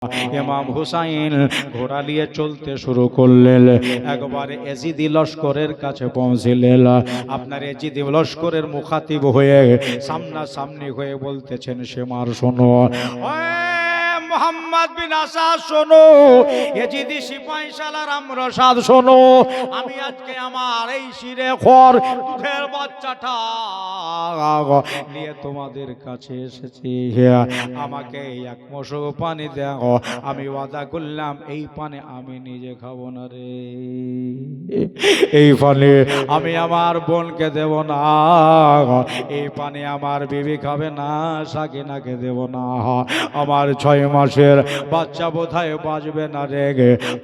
ইমাম হুসাইন ঘোড়া নিয়ে চলতে শুরু করলেন। একবারে এজিদি লস্করের কাছে পৌঁছলেন। আপনার এজিদি লস্করের মুখাতিব হয়ে সামনাসামনি হয়ে বলতেছেন, সেমার শোনো, মোহাম্মদ বিন আসাদ শোনো, এজিদি সিপাহী সালার আমরসাদ শোনো, আমি আজকে আমার এই শিরে খর দুধের বাচ্চাটা নিয়ে তোমাদের কাছে এসেছি। আমাকে এক মশক পানি দাও। আমি ওয়াদা করলাম এই পানি আমি নিজে খাবো না রে, এই পানি আমি আমার বোনকে দেব না, এই পানি আমার বিবি খাবে না, সাকিনাকে দেব না, আমার 6 মাসের বাচ্চা বোধহয় বাঁচবে না রে,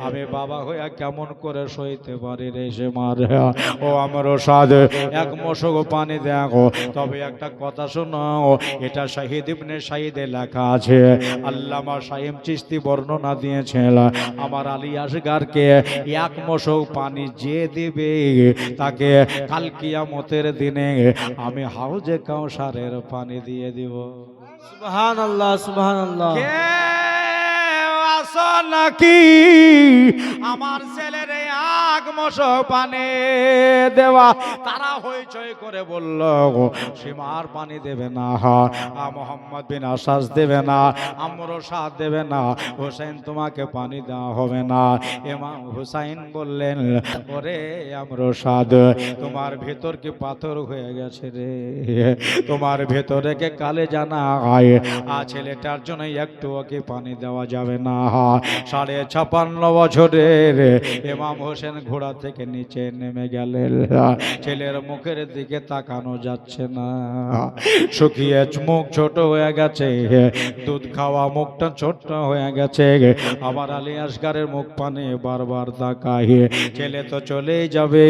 আমি বাবা হইয়া কেমন করে সইতে পারি রে সে মার। ও আমার সাদ এক মশক পানি দেখো। তবে একটা কথা শোনো, এটা শাহিদ ইবনে শাহিদে লেখা আছে, আল্লামা শাইম চিশতি বর্ণনা দিয়েছেন, আমার আলী আসগারকে এক মশক পানি যে দেবে তাকে কাল কিয়ামতের দিনে আমি হাউজে কাউসারের পানি দিয়ে দিব। সুবহানাল্লাহ সুবহানাল্লাহ। নাকি আমার ছেলের এক মশক পানি দেওয়া? তারা হইচই করে বলল, সীমার পানি দেবে না, মোহাম্মদ বিন আসাস দেবে না, আমরসাদ দেবে না, হোসেন তোমাকে পানি দেওয়া হবে না। ইমাম হুসাইন বললেন, ওরে আমরসাদ, তোমার ভেতর কি পাথর হয়ে গেছে রে? তোমার ভেতরে কে কালে জানা হয়, ছেলেটার জন্য একটু ওকে পানি দেওয়া যাবে না। 56 বছরের ইমাম হোসেন ঘোড়া থেকে নিচে নেমে গেলেন। ছেলের মুখের দিকে তাকানো যাচ্ছে না, শুকিয়ে মুখ ছোট হয়ে গেছে, দুধ খাওয়া মুখটা ছোট্ট হয়ে গেছে। আমার আলী আসগারের মুখ পানে বারবার তাকায়, ছেলে তো চলেই যাবে,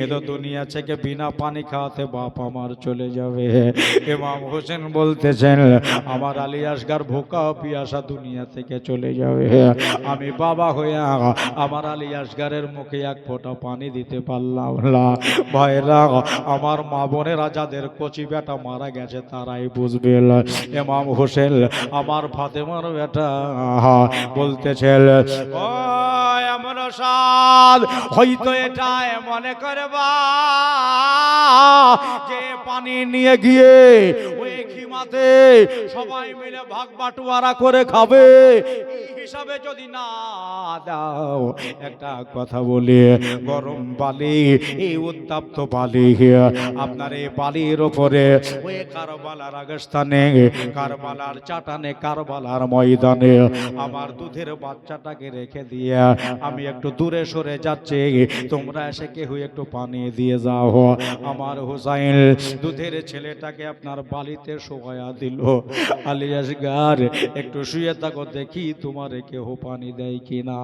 এ তো দুনিয়া থেকে বিনা পানি খাওয়াতে বাপ আমার চলে যাবে। ইমাম হোসেন বলতেছেন, আমার আলী আসগার ভোকা পিয়াসা দুনিয়া থেকে চলে যাবে, আমি বাবা হইয়া আমার আলী আসগারের মুখে এক ফোঁটা পানি দিতে পারলাম না। ভাইরা, আমার মা বোনেরা যাদের কচি বেটা মারা গেছে তারাই বুঝবে। ইমাম হোসেন আমার ফাতেমার বেটা বলতেছেন, ও আমরসাদ, হয়তো এটা মনে করবা যে পানি নিয়ে গিয়ে ওই খিমাতে সবাই মিলে ভাগ বাটোয়ারা করে খাবে, এই হিসাবে যদি না দাও, একটা কথা বলি, গরম বালি, এই উত্তপ্ত বালি, আপনার এই বালির ওপরে ওই কারবালার আগস্থানে, কারবালার চাটানে, কারবালার ময়দানে আমার দুধের বাচ্চাটাকে রেখে দিয়ে আমি একটু দূরে সরে যাচ্ছি, তোমরা এসে কেউ একটু পানি দিয়ে যাও। আমার হুসাইন দুধের ছেলেটাকে আপনার বালিতে শোয়া দিল। আলী আসগার, একটু শুয়ে থাকো দেখি তোমার কেউ পানি দেয় কিনা।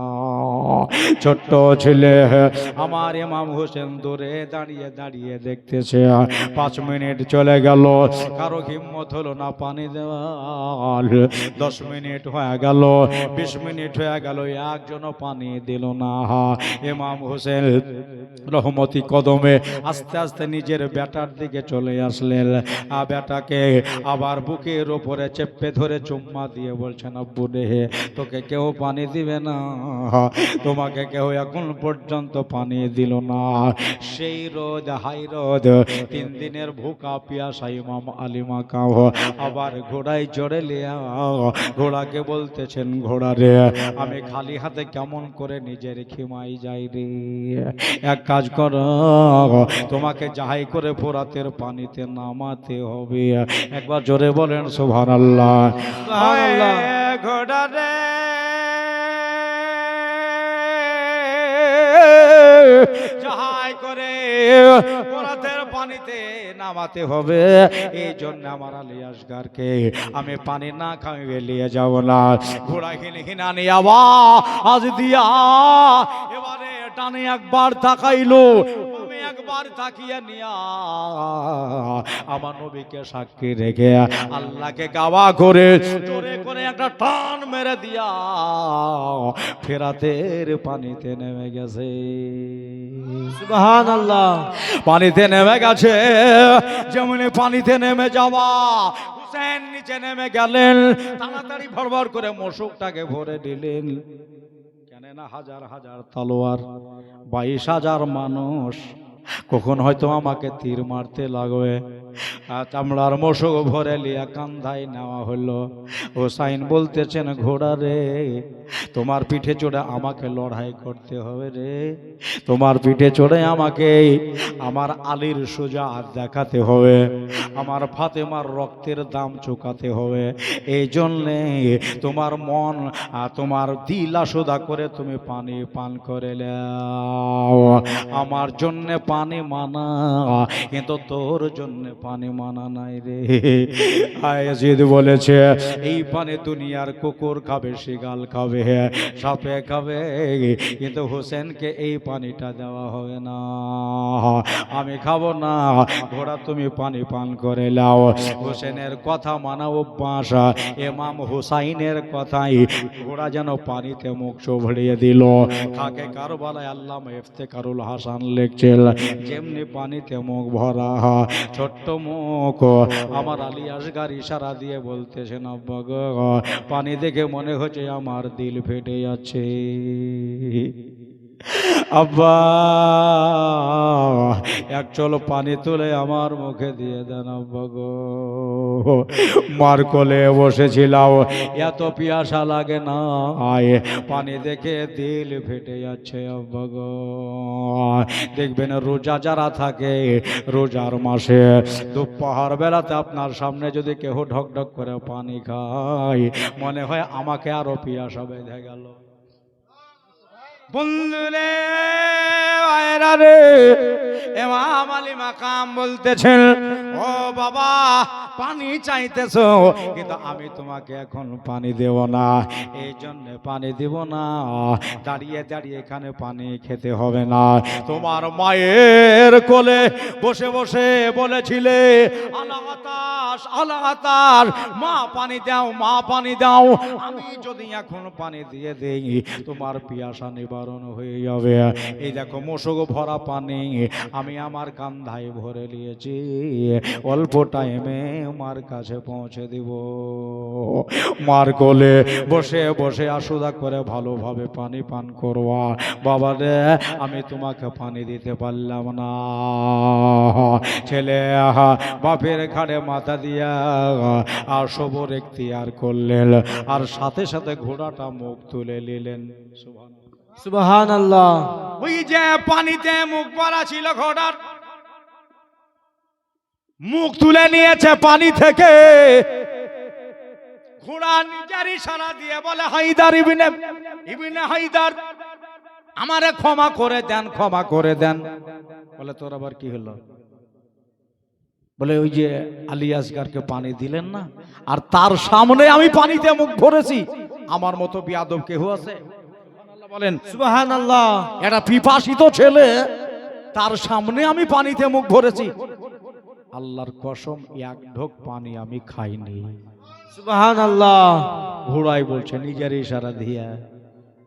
ছোট্ট ছেলে আমার ইমাম হোসেন দূরে দাঁড়িয়ে দাঁড়িয়ে দেখতেছে। 5 মিনিট চলে গেল, কারো হিম্মত হলো না পানি দেওয়ার। 10 মিনিট হয়ে গেল, 20 মিনিট হয়ে গেল, একজনও পানি দিল না। ইমাম হোসেন রহমতি কদমে আস্তে আস্তে নিজের বেটার দিকে চলে আসলেন। বেটাকে আবার বুকের ওপরে চেপে ধরে চুম্মা দিয়ে বলছেন, আব্বু রে, তোকে কেউ পানি দিবে না, তোমাকে কেউ এখন পর্যন্ত পানি দিল না। সেই রোদ, হাই রোদ, 3 দিনের ভুকা পিয়াসা ইমাম আলী মাকাও আবার ঘোড়ায় চড়ে লিয়া ঘোড়াকে বলতেছেন, ঘোড়া রে, আমি খালি হাতে কেমন করে নিজের খিমাই যাই রে, এক কাজ কর, তোমাকে যাহাই করে ফোরাতের পানিতে নামাতে হবে। একবার জোরে বলেন সুবহানাল্লাহ। সুবহানাল্লাহ। ঘোড়া রে, যাহাই করে ফোরাতের পানিতে নামাতে হবে। এই জন্য আমার আলী আসগারকে আমি পানি না খাইয়ে নিয়ে যাব না। ঘোড়া হিনানি আওয়াজ দিয়া এবারে টানে একবার তাকাইলো, আমি একবার তাকিয়ে নিয়া আমার নবীকে সাক্ষী রেখে আল্লাহকে গাওয়া করে জোরে করে একটা টান মেরে দিয়া ফেরাতের পানিতে নেমে গেছে। সুবহানাল্লাহ। পানিতে নেমে গেছে, যেমন পানিতে নেমে যাওয়া হোসেন নিচে নেমে গেলেন, তাড়াতাড়ি ভরভর করে মশকটাকে ভরে দিলেন। কেননা হাজার হাজার তলোয়ার, 22,000 মানুষ, কখন হয়তো আমাকে তীর মারতে লাগবে। চামড়ার মশক ভরে লিয়া কান্ধায় নেওয়া হলো। হোসাইন বলতেছেন, ঘোড়া রে, তোমার পিঠে চড়ে আমাকে লড়াই করতে হবে রে, তোমার পিঠে চড়ে আমাকে আমার আলীর সোজা দেখাতে হবে, আমার ফাতেমার রক্তের দাম চুকাতে হবে। এই জন্যে তোমার মন আর তোমার দিল আসোদা করে তুমি পানি পান করে নাও। আমার জন্যে পানি মানা, কিন্তু তোর জন্য পানি মানা নাই রে। আয়াজিদ বলেছে, এই পানি দুনিয়ার কুকুর খাবে, শিগাল খাবে, সাপে খাবে, কিন্তু হোসেনকে এই পানিটা দেওয়া হবে না, আমি খাবো না। ঘোড়া তুমি পানি পান করে নাও। হোসেনের কথা মানা অভ্যাস। ইমাম হুসাইনের কথাই ঘোড়া যেন পানিতে মুখ চোবড়িয়ে দিল। খাকে কারবালায় আল্লামা ইফতেখারুল হাসান লিখছেন, যেমনি পানিতে মুখ ভরা, ছোট্ট মুখ, আমার আলী আসগার ইশারা দিয়ে বলতেছেন, আব্বা গো, পানি দেখে মনে হচ্ছে আমার দিল ফেটে যাচ্ছে। আব্বা, এক চলো পানি তুলে আমার মুখে দিয়ে দেন আব্বা গো। মার কোলে বসেছিলাম, এত পিয়াসা লাগে না, পানি দেখে দিল ফেটে যাচ্ছে আব্বা গো। দেখবেন রোজা যারা থাকে, রোজার মাসে দুপুর বেলাতে আপনার সামনে যদি কেউ ঢক ঢক করে পানি খায়, মনে হয় আমাকে আরো পিয়াসা বেঁধে গেল। বন্ধুরে আয়রা রে, ইমাম আলী মাকাম বলতেছেন, ও বাবা, পানি চাইতেছো, কিন্তু আমি তোমাকে এখন পানি দেব না। এই জন্য পানি দিব না, দাঁড়িয়ে দাঁড়িয়ে এখানে পানি খেতে হবে না। তোমার মায়ের কোলে বসে বসে বলেছিলে, আল্লাহ আতাশ, আল্লাহ আতাশ, মা পানি দাও, মা পানি দাও। আমি যদি এখন পানি দিয়ে দেই, তোমার পিয়াসা নিবারণ হয়ে যাবে। এই দেখো মশক ভরা পানি আমি আমার কান্ধায় ভরে নিয়েছি, অল্প টাইমে মার কাছে পৌঁছে দিব। মার কোলে বসে বসে আসুদা করে ভালোভাবে পানি পান করবা। বাবা রে, আমি তোমাকে পানি দিতে পারলাম না। ছেলে বাপের ঘাড়ে মাথা দিয়া আর সবর এখতিয়ার করলেন, আর সাথে সাথে ঘোড়াটা মুখ তুলে নিলেন। সুবহানাল্লাহ। ওই যে পানিতে মুখ ভরা ছিল ঘোড়ার, মুখ তুলে নিয়েছে পানি থেকে। ঘোড়া নিজের ইশারা দিয়ে বলে, হায়দার ইবনে হায়দার, আমারে ক্ষমা করে দেন, ক্ষমা করে দেন। বলে, তোর আবার কি হলো? বলে, ওই যে আলী আসগারকে পানি দিলেন না, আর তার সামনে আমি পানিতে মুখ ভরেছি, আমার মতো বিয়াদব কেউ আছে? বলেন সুবহানাল্লাহ। এটা পিপাসিত ছেলে, তার সামনে আমি পানিতে মুখ ভরেছি। আল্লাহর কসম, এক ঢোক পানি আমি খাইনি। সুবহানাল্লাহ। ঘোড়াই বলছে নিজের ইশারা দিয়া,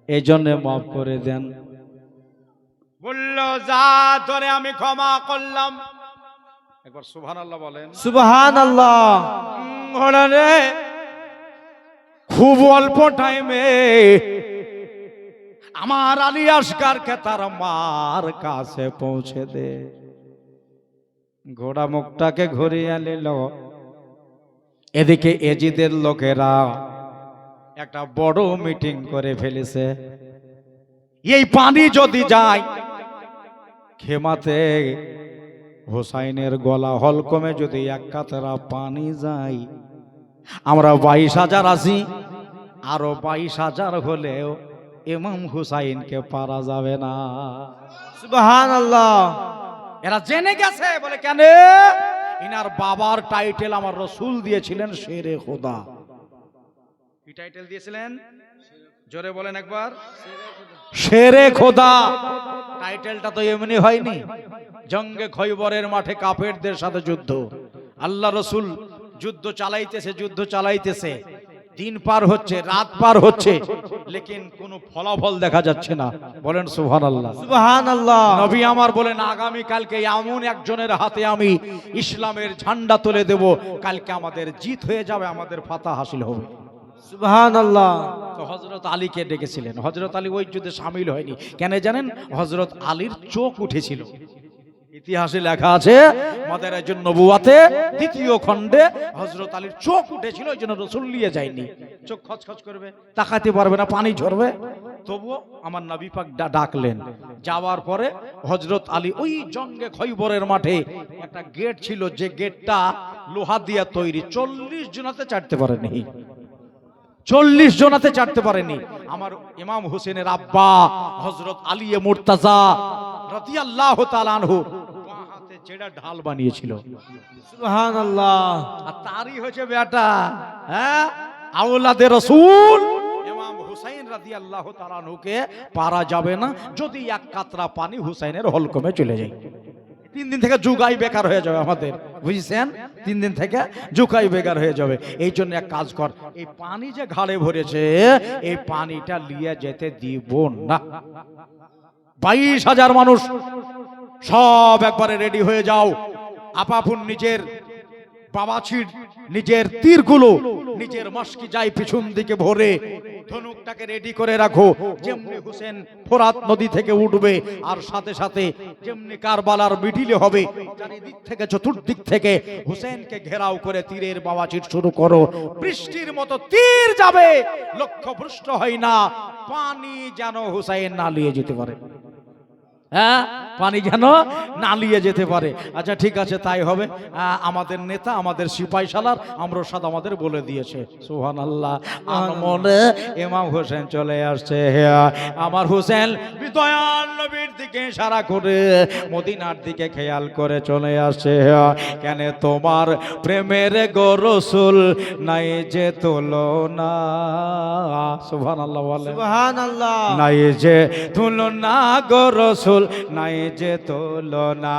এই জন্য মাফ করে দেন। বলল, যা, ধরে আমি ক্ষমা করলাম। একবার সুবহানাল্লাহ বলেন। সুবহানাল্লাহ। ঘোড়া রে, খুব অল্প টাইমে আমার আলী আসগারকে তার মার কাছে পৌঁছে দে। ঘোড়া মুখটাকে ঘুরিয়ে নিল। এদিকে এজিদের লোকেরা একটা বড় মিটিং করে ফেলেছে। এই পানি যদি যায় খেমাতে, হোসাইনের গলা হলকমে যদি এক কাতরা পানি যায়, আমরা 22,000 আছি, আরো 22,000 হলেও ইমাম হুসাইনকে পারা যাবে না। সুবহানাল্লাহ। এরা জেনে গেছে। বলে, কেন? ইনার বাবার টাইটেল আমার রসুল দিয়েছিলেন শেরে খোদা। কি টাইটেল দিয়েছিলেন? জোরে বলেন একবার। শেরে খোদা। টাইটেলটা তো এমনি হয়নি। জঙ্গে খৈবরের মাঠে কাফেরদের সাথে যুদ্ধ, আল্লাহ রসুল যুদ্ধ চালাইতেছে, যুদ্ধ চালাইতেছে। দিন পার হচ্ছে, রাত পার হচ্ছে, লেকিন কোনো ফলাফল দেখা যাচ্ছে না। বলেন সুবহানাল্লাহ। সুবহানাল্লাহ। নবী আমার বলেন আগামী কালকে এমন একজনের হাতে আমি ইসলামের ঝান্ডা তুলে দেব, কালকে আমাদের জিত হয়ে যাবে, আমাদের ফাতা হাসিল হবে। সুবহানাল্লাহ। তো হযরত আলীকে ডেকেছিলেন। হযরত আলী ওই যুদ্ধে শামিল হয়নি, কেন জানেন? হযরত আলীর চোখ উঠেছিল। ইতিহাসে লেখা আছে মাদারাজুন নবুয়াতে দ্বিতীয় খণ্ডে হযরত আলীর চোখ উঠেছিল, ওই জন্য রাসূল নিয়ে যায়নি। চোখ খচখচ করবে, তাকাতে পারবে না, পানি ঝরবে। তবুও আমার নবী পাক ডাকলেন। যাওয়ার পরে হযরত আলী ওই জঙ্গে খৈবরের মাঠে একটা গেট ছিল, যে গেটটা লোহা দিয়ে তৈরি, 40 জনাতে চাটতে পারেনি। 40 জনাতে চাটতে পারেনি। আমার ইমাম হোসেনের আব্বা হযরত আলী মুর্তাজা রাদিয়াল্লাহু তাআলা আনহু বাঁ হাতে চেড়া ঢাল বানিয়েছিল। সুবহানাল্লাহ। আর তারই হচ্ছে বেটা, হ্যাঁ, আওলাদে রাসূল ইমাম হুসাইন রাদিয়াল্লাহু তাআলা আনহুকে পারা যাবে না যদি এক কাতরা পানি হুসাইনের হলকমে চলে যায়। 3 দিন থেকে জুগাই বেকার হয়ে যাবে আমাদের, বুঝছেন? 3 দিন থেকে জুগাই বেকার হয়ে যাবে। এই জন্য এক কাজ কর, এই পানি যে ঘাড়ে ভরেছে, এই পানিটা নিয়ে যেতে দিব না। 22,000 মানুষ সব একবারে রেডি হয়ে যাও। আপাপুন নিজের বাবাছির, নিজের তীরগুলো, নিজের মস্কি যাই পিছন দিকে ভরে ধনুকটাকে রেডি করে রাখো। যেমনি হুসেন ফোরাত নদী থেকে উঠবে, আর সাথে সাথে যেমনি কারবালার মিডিলে হবে, চারিদিক থেকে চতুর্দিক থেকে হুসেনকে ঘেরাও করে তীরের বাবাচির শুরু করো। বৃষ্টির মতো তীর যাবে, লক্ষ্য ভ্রষ্ট হয় না, পানি যেন হুসাইন না নিয়ে যেতে পারে। হ্যাঁ, পানি যেন না নিয়ে যেতে পারে। আচ্ছা ঠিক আছে, তাই হবে। আমাদের নেতা, আমাদের সিপাহী সালার আমরসাদ আমাদের বলে দিয়েছে। সুবহানাল্লাহ। আর মনে ইমাম হোসেন চলে আসছে। আমার হোসেন দয়াল নবীর দিকে ইশারা করে মদিনার দিকে খেয়াল করে চলে আসছে। কেন তোমার প্রেমের গো রাসূল নাই যে তুলনা। সুবহানাল্লাহ বলে। সুবহানাল্লাহ। নাই যে তুলনা গো রাসূল, নাই যে তুলনা।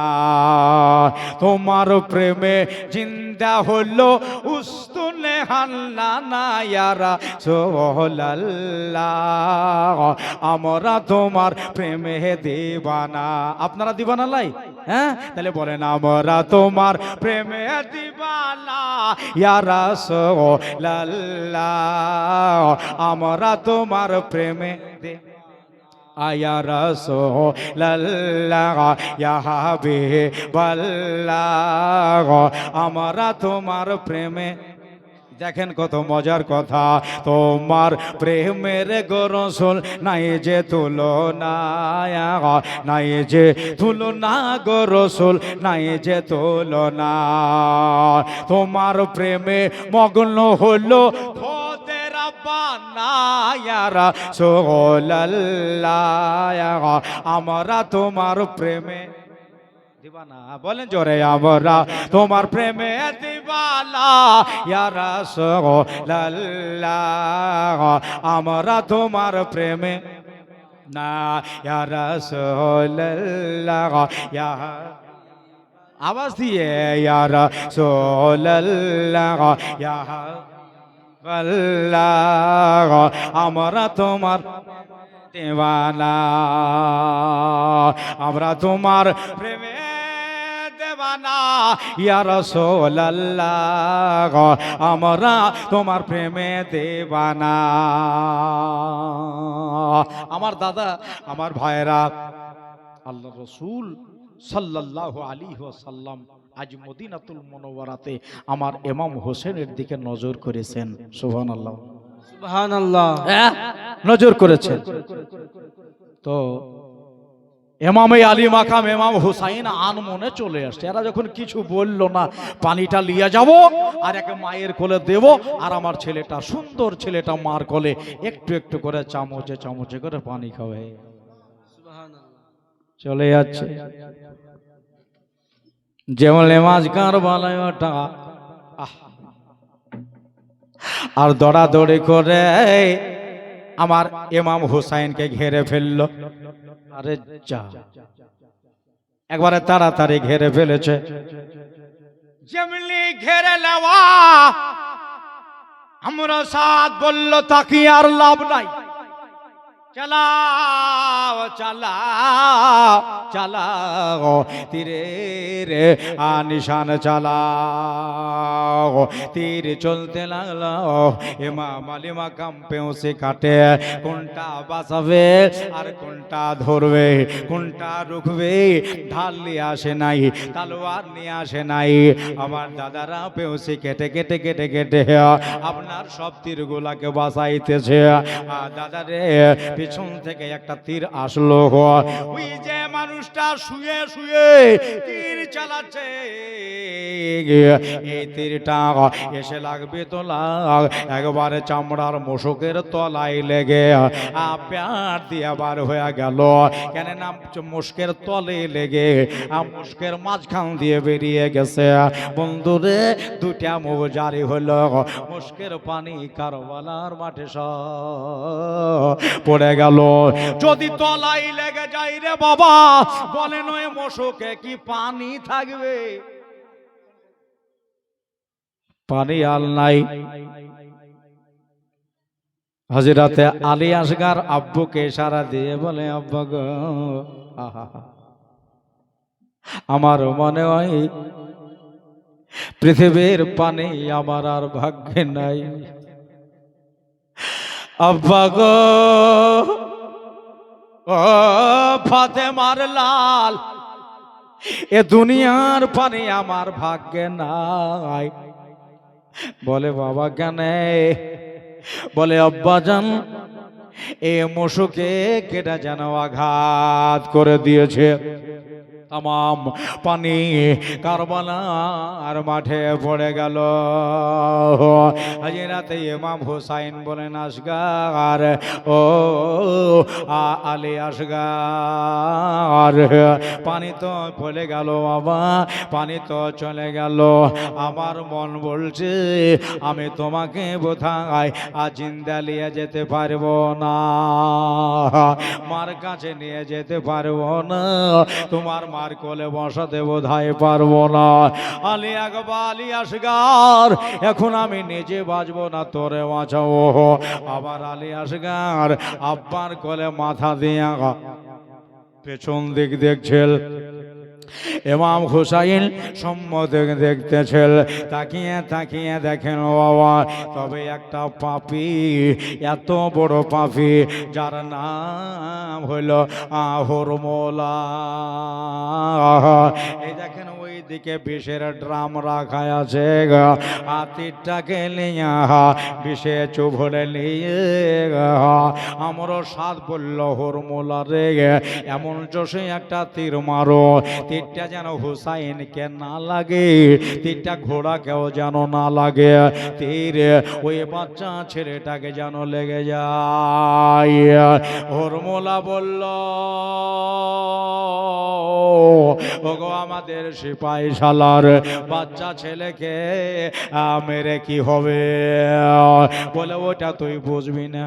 তোমার প্রেমে জিন্দা হলো উস্তুনে হান্নানা ইয়া রাসূলুল্লাহ। আমরা তোমার প্রেমে দিবানা। আপনারা দিবানা লাই? হ্যাঁ, তাহলে বলেন আমরা তোমার প্রেমে দিবানা ইয়া রাসূলুল্লাহ। আমরা তোমার প্রেমে আয়া রাসূলুল্লাহ ইয়া হাবিবাল্লাহ। আমরা তোমার প্রেমে। দেখেন কত মজার কথা, তোমার প্রেমের গো রাসূল নাই যে তুলনা, নাই যে তুলনা গো রাসূল, নাই যে তুলনা। তোমার প্রেমে মগ্ন হলো খোদের রাব্বানা ইয়া রাসূলুল্লাহ। আমরা তোমার প্রেমে দিবানা। বলেন জোরে, আমরা তোমার প্রেমে দিবানা ইয়া রাসূলুল্লাহ। আমরা তোমার প্রেমে না ইয়া রাসূলুল্লাহ। ইয়া আওয়াজ দিয়ে ইয়া রাসূলুল্লাহ ইয়া হাবিবাল্লাহ। আমরা তোমার দিবানা, আমরা তোমার প্রেমে দিবানা ইয়া রাসূলুল্লাহ। আমরা তোমার প্রেমে দিবানা। আমার দাদা, আমার ভাইরা, আল্লাহ রাসূল সাল্লাল্লাহু আলাইহি ওয়াসাল্লাম আজ মদিনাতুল মুনাওয়ারাতে আমার ইমাম হোসেনের দিকে নজর করেছেন। সুবহানাল্লাহ। সুবহানাল্লাহ। নজর করেছেন। তো ইমামে আলী মাকাম ইমাম হুসাইন আনমনে চলে আসছে। এরা যখন কিছু বলল না, পানিটা লিয়ে যাব আর একে মায়ের কোলে দেব, আর আমার ছেলেটা, সুন্দর ছেলেটা মার কোলে একটু একটু করে চামচে চামচে করে পানি খাবে। চলে যাচ্ছে যেমন লেমাজ কারবালায় ওটা, আর দৌড়াদৌড়ি করে আমার ইমাম হুসাইনকে ঘেরে ফেললো। আরে যা, একবারে তাড়াতাড়ি ঘেরে ফেলেছে। যেমনি ঘেরে নেওয়া, আমরা সাথ বলল তাকি আর লাভ নাই, চালাও চালাও চালাও তীরের নিশান চালাও। তীর চলতে লাগলো, ইমাম আলী মাকাম পেঁচে কাটে, কোনটা বাঁচাবে আর কোনটা ধরবে, কোনটা রুখবে। ঢাল নিয়ে আসে নাই, তালোয়ার নিয়ে আসে নাই। আমার দাদারা পেঁচে কেটে কেটে কেটে কেটে আপনার সব তীরগুলাকে বাঁচাইতেছে। দাদারে পিছন থেকে একটা তীর আসলো, ওই যে মানুষটা শুয়ে শুয়ে তীর চালাচ্ছে, এই তীরটা এসে লাগবে তো লাগ, একবারে চামড়ার মোশকের তলায় লেগে প্যাট দিয়ে বার হয়ে গেল। কেন না মুশকের তলে লেগে মুশকের মাঝখান দিয়ে বেরিয়ে গেছে। বন্ধুরে দুটা মুখ জারি হলো, মুশকের পানি কারবালার মাঠে সব পড়ে গেল। যদি তলাই লেগে যাই রে বাবা, বলেন ওই মশকে কি পানি থাকবে? পানি আল নাই। হযরতে আলী আসগার আব্বুকে ইশারা দিয়ে বলে, আব্বা গো, আমার মনে হয় পৃথিবীর পানি আমার আর ভাগ্যে নাই। আব্বা গো, ও ফাতেমার লাল, এ দুনিয়ার পানি আমার ভাগ্যে নাই। বলে বাবা কেন? বলে আব্বা জান, এ মশুকে কেটে যেন আঘাত করে দিয়েছে, তাম পানি কারবালার মাঠে পড়ে গেল। হযরতে ইমাম হুসাইন বলেন, আসগার, ও আলী আসগার, পানি তো পড়ে গেল বাবা, পানি তো চলে গেল। আমার মন বলছে আমি তোমাকে বোধহয় জিন্দা নিয়ে যেতে পারবো না, মার কাছে নিয়ে যেতে পারবো না, তোমার মার কোলে বসাতে বোধহয় পারবো না। আলী আকবার, আলী আসগার, এখন আমি নিজে বাঁচবো না, তোরে বাঁচাবো। আবার আলী আসগার আব্বার কোলে মাথা দিয়া পেছন দিক দেখছেন। ইমাম হুসাইন সম্মুখে দেখতেছেন, তাকিয়ে তাকিয়ে দেখেন বাবা, তবে একটা পাপী, এত বড় পাপী, যার নাম হইল হরমলা। এই দেখেন ওই দিকে বিষের ড্রাম রাখা আছে, তীরটাকে নিয়ে বিষে চুভরে নিয়ে আমারও সাথ বলল, হরমলা রে, এমন জোশে একটা তীর মারো, তীরটা যেন হুসাইনকে না লাগে, তীরটা ঘোড়াকেও যেন না লাগে, তীর ওই বাচ্চা ছেলেটাকে যেন লেগে যায়। হরমলা বলল, ওগো আমাদের সিপাহী শালার বাচ্চা ছেলেকে মেরে কি হবে? বলে ওটা তুই বুঝবি না,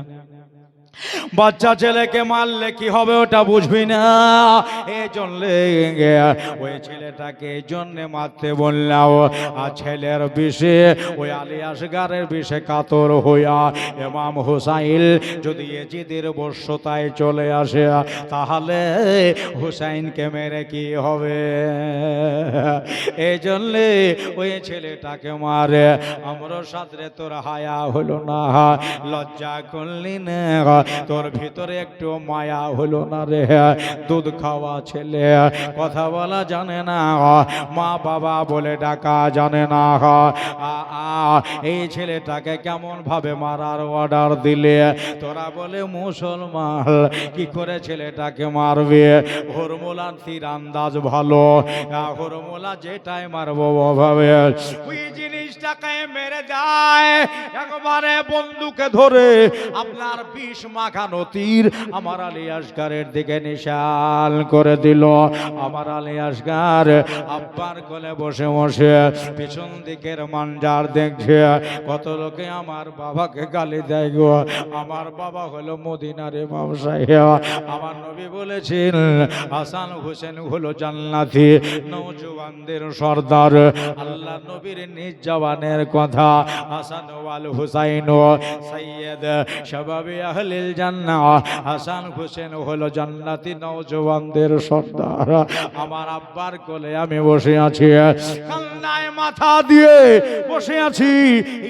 বাচ্চা ছেলেকে মারলে কি হবে ওটা বুঝবি না, এই জন্য ওই ছেলেটাকে এই জন্য মারতে বললাম। আর ছেলের বিষে ওই আলী আসগারের বিষে কাতর হইয়া ইমাম হুসাইন যদি এজিদের বর্ষতায় চলে আসে, তাহলে হুসাইনকে মেরে কি হবে? এই জন্যে ওই ছেলেটাকে মারে। আমরা সাথে তোর হায়া হলো না, লজ্জা করলি না, তোর ভিতরে একটু মায়া হলো না রে? দুধ খাওয়া ছেলে, কথা বলা জানে না, মা বাবা বলে ডাকা জানে না, এই ছেলেটাকে কেমন ভাবে মারার অর্ডার দিলে? তোরা বলে মুসলমান, কি করে ছেলেটাকে মারবে? হরমোলার তীর আন্দাজ ভালো, হরমোলা যেটাই মারবো ভাবে ওই জিনিসটাকে মেরে যায়, একবারে বন্দুকে ধরে আপনার 20 মাখানো তীর আমার আলী আসগারের দিকে নিশান করে দিল। আমার আলী আসগার আব্বার কোলে বসে বসে পিছন দিকের মানজার দেখছে, কত লোকে আমার বাবাকে গালি দেয় গো। আমার বাবা হলো মদিনার ইমাম সাহেব। আমার নবী বলেছেন হাসান হোসেন হলো জান্নাতি নওজওয়ানদের সর্দার। আল্লাহ নবীর নিজ জওয়ানের কথা, হাসান ওয়াল হুসাইন সাইয়্যিদ শাবাবি আহলিল জান্নাহ। হাসান হোসেন হলো জান্নাতি নওজওয়ানদের সর্দার। আমার আব্বার কোলে আমি বসে আছি, কান্নায় মাথা দিয়ে বসে আছি।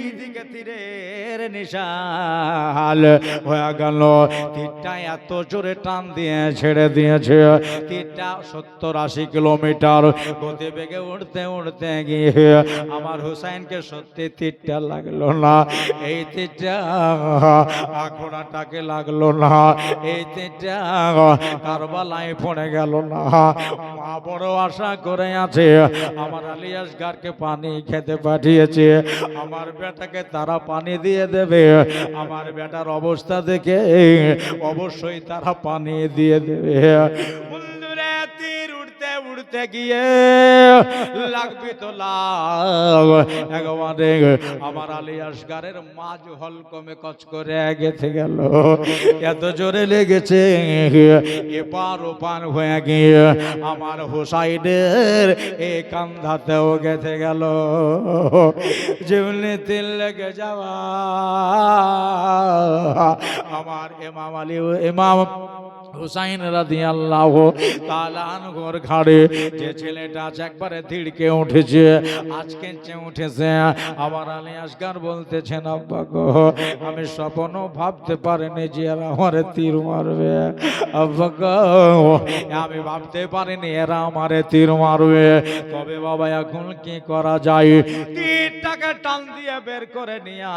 এইদিকে তীরের নিশাল হয়ে গেল। তীরটা এত জোরে টান দিয়ে ছেড়ে দিয়েছে, তীরটা 70-80 কিলোমিটার গতিবেগে উঠতে উঠতে গিয়ে আমার হুসাইনকে সত্যি তীরটা লাগলো না। এই তীরটা ঘোড়াটাকে লাগলো না, এই তীরটা কারবালায় পড়ে গেল না। মা বড় আশা করে আছে, আমার আলী আসগারকে পানি খেতে পাঠিয়েছে, আমার বেটাকে তারা পানি দিয়ে দেবে। আমার বেটার অবস্থা দেখে অবশ্যই তারা পানি দিয়ে দেবে। বন্ধুরা, তীর উঠতে উঠতে গিয়ে লাগবে তো লাগ একবারে আমার আলী আসগারের মাঝ হলকমে কচ করে গেছে গেল। এত জোরে লেগেছে, এপার ওপার হয়ে গিয়ে আমার হুসাইনের এই কান্ধাতেও গেছে গেল। যেমনি তিল লেগে যাওয়া আমার ইমাম আলী ইমাম হুসাইন রাদিয়াল্লাহু তাআলা আনহুর ঘাড়ে যে ছেলেটা আজ একবারে তিড়কে উঠেছে, আজকে উঠেছে। আমার আলী আসগার বলতেছেন, আব্বা গো, আমি স্বপ্নও ভাবতে পারিনি যে এরা আমারে তীর মারবে। আব্বা গো, আমি ভাবতে পারিনি এরা আমারে তীর মারবে। তবে বাবা এখন কি করা যায়? তীরটাকে টান দিয়ে বের করে নিয়ে,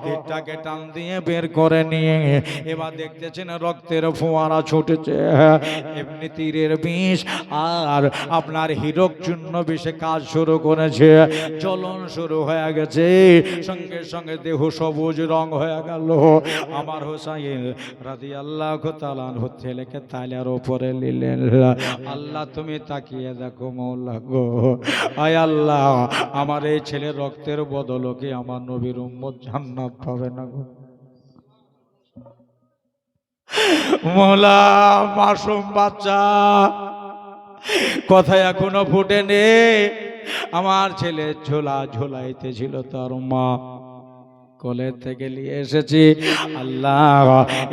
তীরটাকে টান দিয়ে বের করে নিয়ে এবার দেখতেছেন রক্তের ফোয়ারা ছুটেছে। এমনি তীরের বিষ আর আপনার হীরক চূর্ণ বিষে কাজ শুরু করেছে, জ্বলন শুরু হয়ে গেছে। সঙ্গে সঙ্গে দেহ সবুজ রং হয়ে গেল। আমার হুসাইন রাদিয়াল্লাহু তাআলা আনহু ছেলেকে তালের উপরে নিলেন। আল্লাহ তুমি তাকিয়ে দেখো মওলা গো, আয় আল্লাহ, আমার এই ছেলের রক্তের বদলে কি আমার নবীর উম্মত জান্নাত পাবে না গো? মওলা, মাসুম বাচ্চা কথা এখনো ফুটেনি। আমার ছেলে ঝোলা ঝোলাইতে ছিল তার মা, কোলে থেকে নিয়ে এসেছি। আল্লাহ,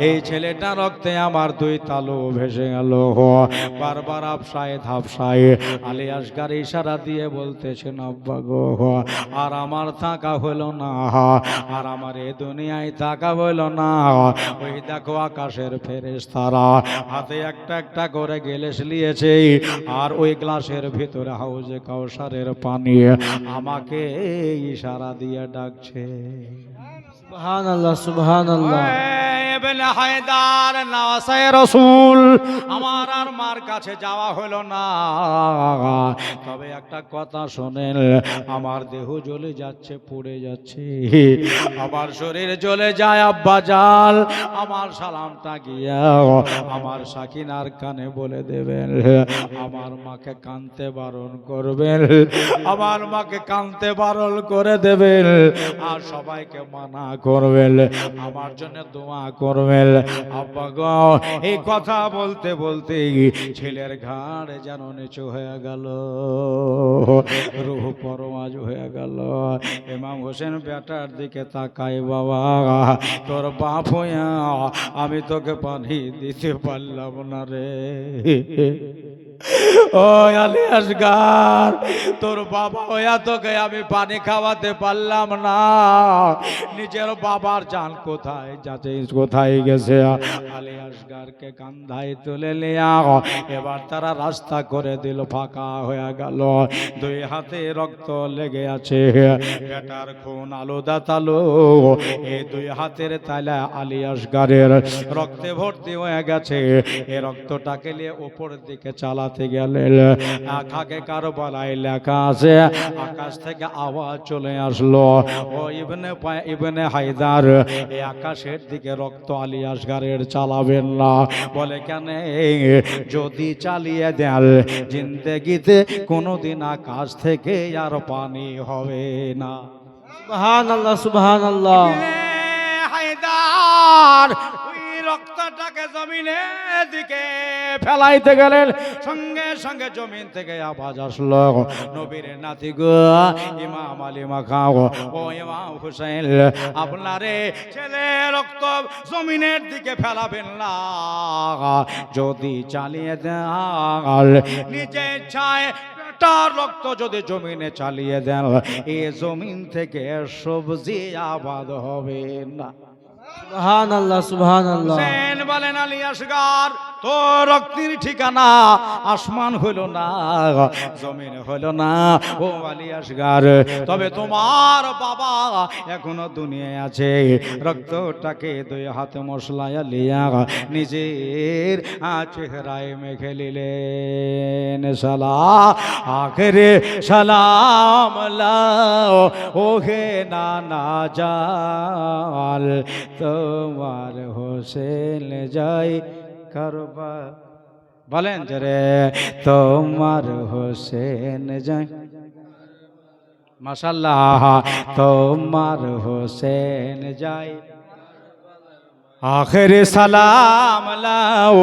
এই ছেলেটা রক্তে আমার দুই তালু ভেসে গেল। বারবার আফসায় ধাপসায় আলী আসগার ইশারা দিয়ে বলতেছেন, আব্বা গো, আর আমার থাকা হলো না, আর আমার এই দুনিয়ায় থাকা হলো না। ওই দেখো আকাশের ফেরেশতারা হাতে একটা একটা করে গ্লাস নিয়েছে, আর ওই গ্লাসের ভিতরে হাউজে কাউসারের পানি আমাকে ইশারা দিয়ে ডাকছে। সুবহানাল্লাহ, সুবহানাল্লাহ। ইবনে হায়দার নওয়াসায়ে রাসূল, আমার আর মার কাছে যাওয়া হলো না। তবে একটা কথা শোনেন, আমার দেহ জ্বলে যাচ্ছে, পুড়ে যাচ্ছে, আমার শরীর জ্বলে যায়। আব্বা জাল, আমার সালামটা গিয়া আমার সাকিনার কানে বলে দেবেন, আমার মাকে কানতে বারণ করবেন, আমার মাকে কানতে বারণ করে দেবেন, আর সবাইকে মানা করবেন, আমার জন্য দোয়া করবেন। আব্বা গো, এই কথা বলতে বলতে ছেলের ঘাড় যেন নিচু হয়ে গেল, রূহ পরওয়াজ হয়ে গেল। ইমাম হোসেন বেটার দিকে তাকায়, বাবা তোর বাপ হইয়া আমি তোকে পানি দিতে পারলাম না রে। ও আলী আসগার, তোর বাবা হইয়া তোকে আমি পানি খাওয়াতে পারলাম না। নিজের বাবার জান কোথায় যাচ্ছে, কোথায় গেছে? আলী আসগার আলিয়ারকে কান্ধায় তুলে লিয়া এবার তারা রাস্তা করে দিল, ফাঁকা হয়ে গেল। দুই হাতে রক্ত লেগে আছে, বেটার খুন আলো দাতালো, এই দুই হাতের তালা আলী আসগারের রক্তে ভর্তি হয়ে গেছে। এই রক্তটাকে নিয়ে উপরের দিকে চালাতে গেলেন, আকাকে কারবালায় লেখা আছে, আকাশ থেকে আওয়াজ চলে আসলো, ও ইবনে হায়দার, এই আকাশের দিকে রক্ত আলী আসগারের চালাবেন না। বলে কেন? যদি চালিয়ে দেন জিন্দেগিতে কোনোদিন আকাশ থেকে আর পানি হবে না। সুবহানাল্লাহ সুবহানাল্লাহ। হায়দার ওই রক্তটাকে জমিনের দিকে ফেলাইতে গেলেন, সঙ্গে সঙ্গে জমিন থেকে আওয়াজ আসলো, নবীর নাতি গো ইমাম আলী মাখাও, ও ইমাম হুসাইন, আপনারে ছেলে রক্ত জমিনের দিকে ফেলাবেন না, যদি চালিয়ে দেন নিজে চায় তার রক্ত যদি জমিনে চালিয়ে দেন এই জমিন থেকে সবজি আবাদ হবে না। সুবহানাল্লাহ সুবহানাল্লাহ। সেন বলেন আলী আসগার, তো রক্তের ঠিকানা আসমান হইল না, জমিন হইল না ও আলী আসগার, তবে তোমার বাবা এখনো দুনিয়ায় আছে। রক্তটাকে দুই হাতে মশলায় লিয়া নিজের চেহারায় মেখে নিলেন। সালাম আখেরে সালাম লাও ওহে নানা জাল, তোমার হোসেন যাই কারবা, বলেন যে রে তোমার হোসেন যাই, মাশাআল্লাহ, তোমার হোসেন যাই আখেরে সালাম লাও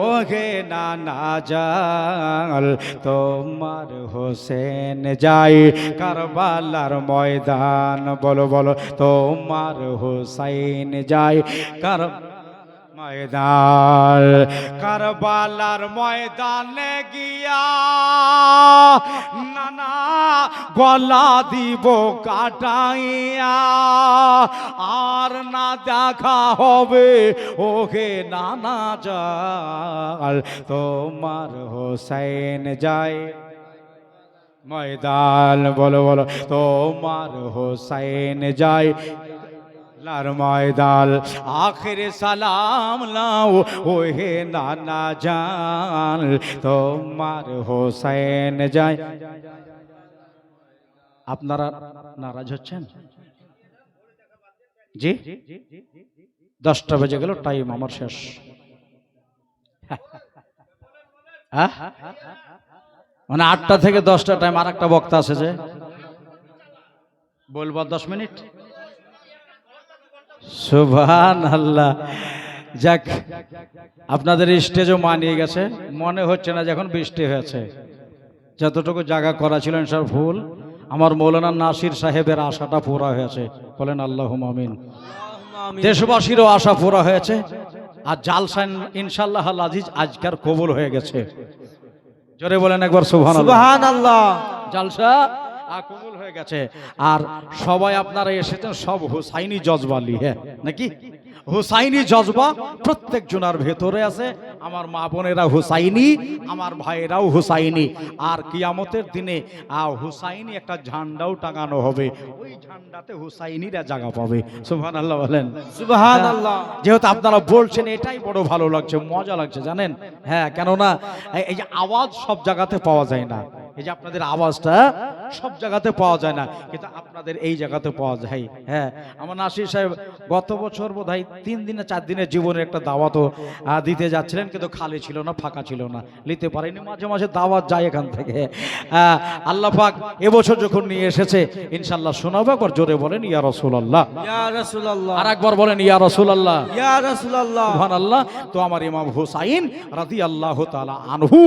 ওহে নানা জাল, তোমার হোসেন যাই কারবালার ময়দান, বলো বলো, তোমার হোসাইন যাই ময়দান, কারবালার ময়দানে গিয়া নানা গলা দিব কাটাইয়া, আর না দেখা হবে ওকে নানা জাল, তোমার হোসেন যাই ময়দান, বলো বলো, তোমার হোসেন যাই লার ময়দান, আখেরে সালাম লাও ওহে নানা জান, তোমার হোসেন যাই। আপনারা নারাজ হচ্ছেন? জি, 10টা বেজে গেল, টাইম আমার শেষ। মানে 8টা থেকে 10টা টাইম, আর একটা বক্তা আছে যে বলবো 10 মিনিট। সুবহানাল্লাহ। যাক, আপনাদের স্টেজও মানিয়ে গেছে, মনে হচ্ছে না যখন বৃষ্টি হয়েছে। যতটুকু জায়গা করা ছিল সব ফুল। আমার মৌলানা নাসির সাহেবের আশাটা পুরা হয়েছে, বলেন আল্লাহুম্মা আমিন। দেশবাসীরও আশা পুরা হয়েছে, আর জালসা ইনশাআল্লাহ আল আজিজ আজকার কবুল হয়ে গেছে। জোরে বলেন একবার সুবহানাল্লাহ সুবহানাল্লাহ। জালসা কবুল হয়ে গেছে। আর সবাই আপনারা এসেছেন সব হুসাইনি জজবা নিয়ে, নাকি? হুসাইনি জজবা প্রত্যেক জনার ভেতরে আছে। আমার মা বোনেরা হুসাইনি, আমার ভাইয়েরাও হুসাইনি। আর কিয়ামতের দিনে হুসাইনি একটা ঝান্ডাও টাঙানো হবে, ওই ঝান্ডাতে হুসাইনিরা জায়গা পাবে। সুবহানাল্লাহ বলেন। সুবহানাল্লাহ। যেহেতু আপনারা বলছেন এটাই বড় ভালো লাগছে, মজা লাগছে, জানেন? হ্যাঁ, কেননা এই যে আওয়াজ সব জায়গাতে পাওয়া যায় না, এই যে আপনাদের আওয়াজটা সব জায়গাতে পাওয়া যায় না, কিন্তু আপনাদের এই জায়গাতে পাওয়া যায়। হ্যাঁ, আমার নাসির সাহেব গত বছর বোধহয় 3 দিনে 4 দিনের জীবনের একটা দাওয়াতও দিতে যাচ্ছিলেন, কিন্তু খালি ছিল না, ফাঁকা ছিল না, নিতে পারেনি। মাঝে মাঝে দাওয়াত যায় এখান থেকে। আল্লাহ পাক এবছর যখন নিয়ে এসেছে ইনশাআল্লাহ শোনাবো। একবার জোরে বলেন ইয়া রাসূলুল্লাহ, ইয়া রাসূলুল্লাহ। আর একবার বলেন ইয়া রাসূলুল্লাহ, ইয়া রাসূলুল্লাহ। সুবহানাল্লাহ। তো আমার ইমাম হুসাইন রাদিয়াল্লাহু তাআলা আনহু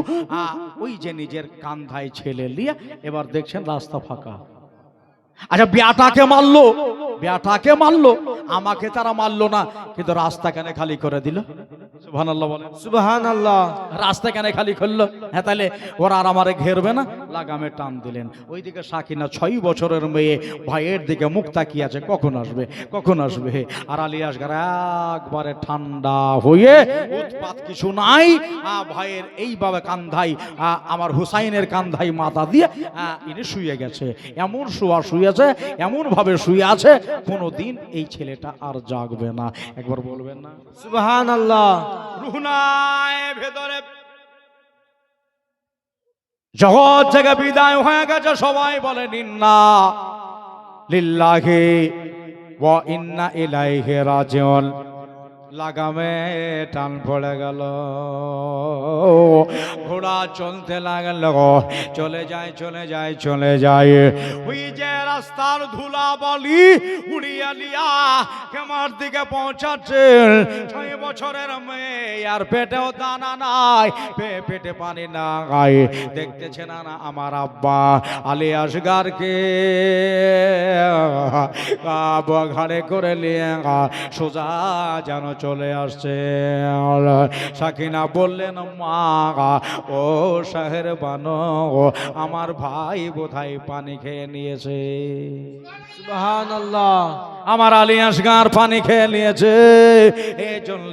ওই যে নিজের কান্ধায় ছেলে নিয়ে এবার দেখছেন রাস্তা ফাঁকা। আচ্ছা, বিয়াটাকে মারলো, বেটাকে মারলো, আমাকে তারা মারলো না, কিন্তু রাস্তা কেন খালি করে দিল? সুবহানাল্লাহ বলেন। সুবহানাল্লাহ। রাস্তা কেন খালি করলো? হ্যাঁ, তাহলে ওরা আর আমারে ঘেরবে না, লাগামে টান দিলেন। ওইদিকে সাকিনা 6 বছরের মেয়ে ভাইয়ের দিকে মুখ তাকিয়ে আছে, কখন আসবে কখন আসবে। আর আলী আসগার একবারে ঠান্ডা হয়ে, উৎপাত কিছু নাই, ভাইয়ের এইভাবে কান্ধাই, আমার হুসাইনের কান্ধাই মাথা দিয়ে ইনি শুয়ে গেছে। এমন শুয়েছে, এমন ভাবে শুয়ে আছে, কোনোদিন এই ছেলেটা আর জাগবে না। একবার বলবেন না সুবহানাল্লাহ। রুহনায় ভেতরে জগৎ থেকে বিদায় হয়ে গেছে। সবাই বলে ইন্না লিল্লাহি ওয়া ইন্না ইলাইহি রাজিউন। লাগামে টান পড়ে গেল, ঘোড়া চলতে লাগলো, চলে যায় চলে যায় চলে যায়। ওই যে রাস্তার ধুলা বালি উড়িয়ে লিয়া কেমার দিকে পৌঁছাচ্ছে। 6 বছরের মেয়ে, আর পেটেও দানা নাই, পেটে পানি নাই। দেখতেছে না আমার আব্বা আলী আসগারকে ঘাড়ে করে নিয়ে সোজা যেন চলে আসছে। সাকিনা বললেন, মা ও শাহের বানো, আমার ভাই বোধহয় পানি খেয়ে নিয়েছে। সুবহানাল্লাহ। আমার আলী আসগার পানি খেয়ে নিয়েছে। এই জন্য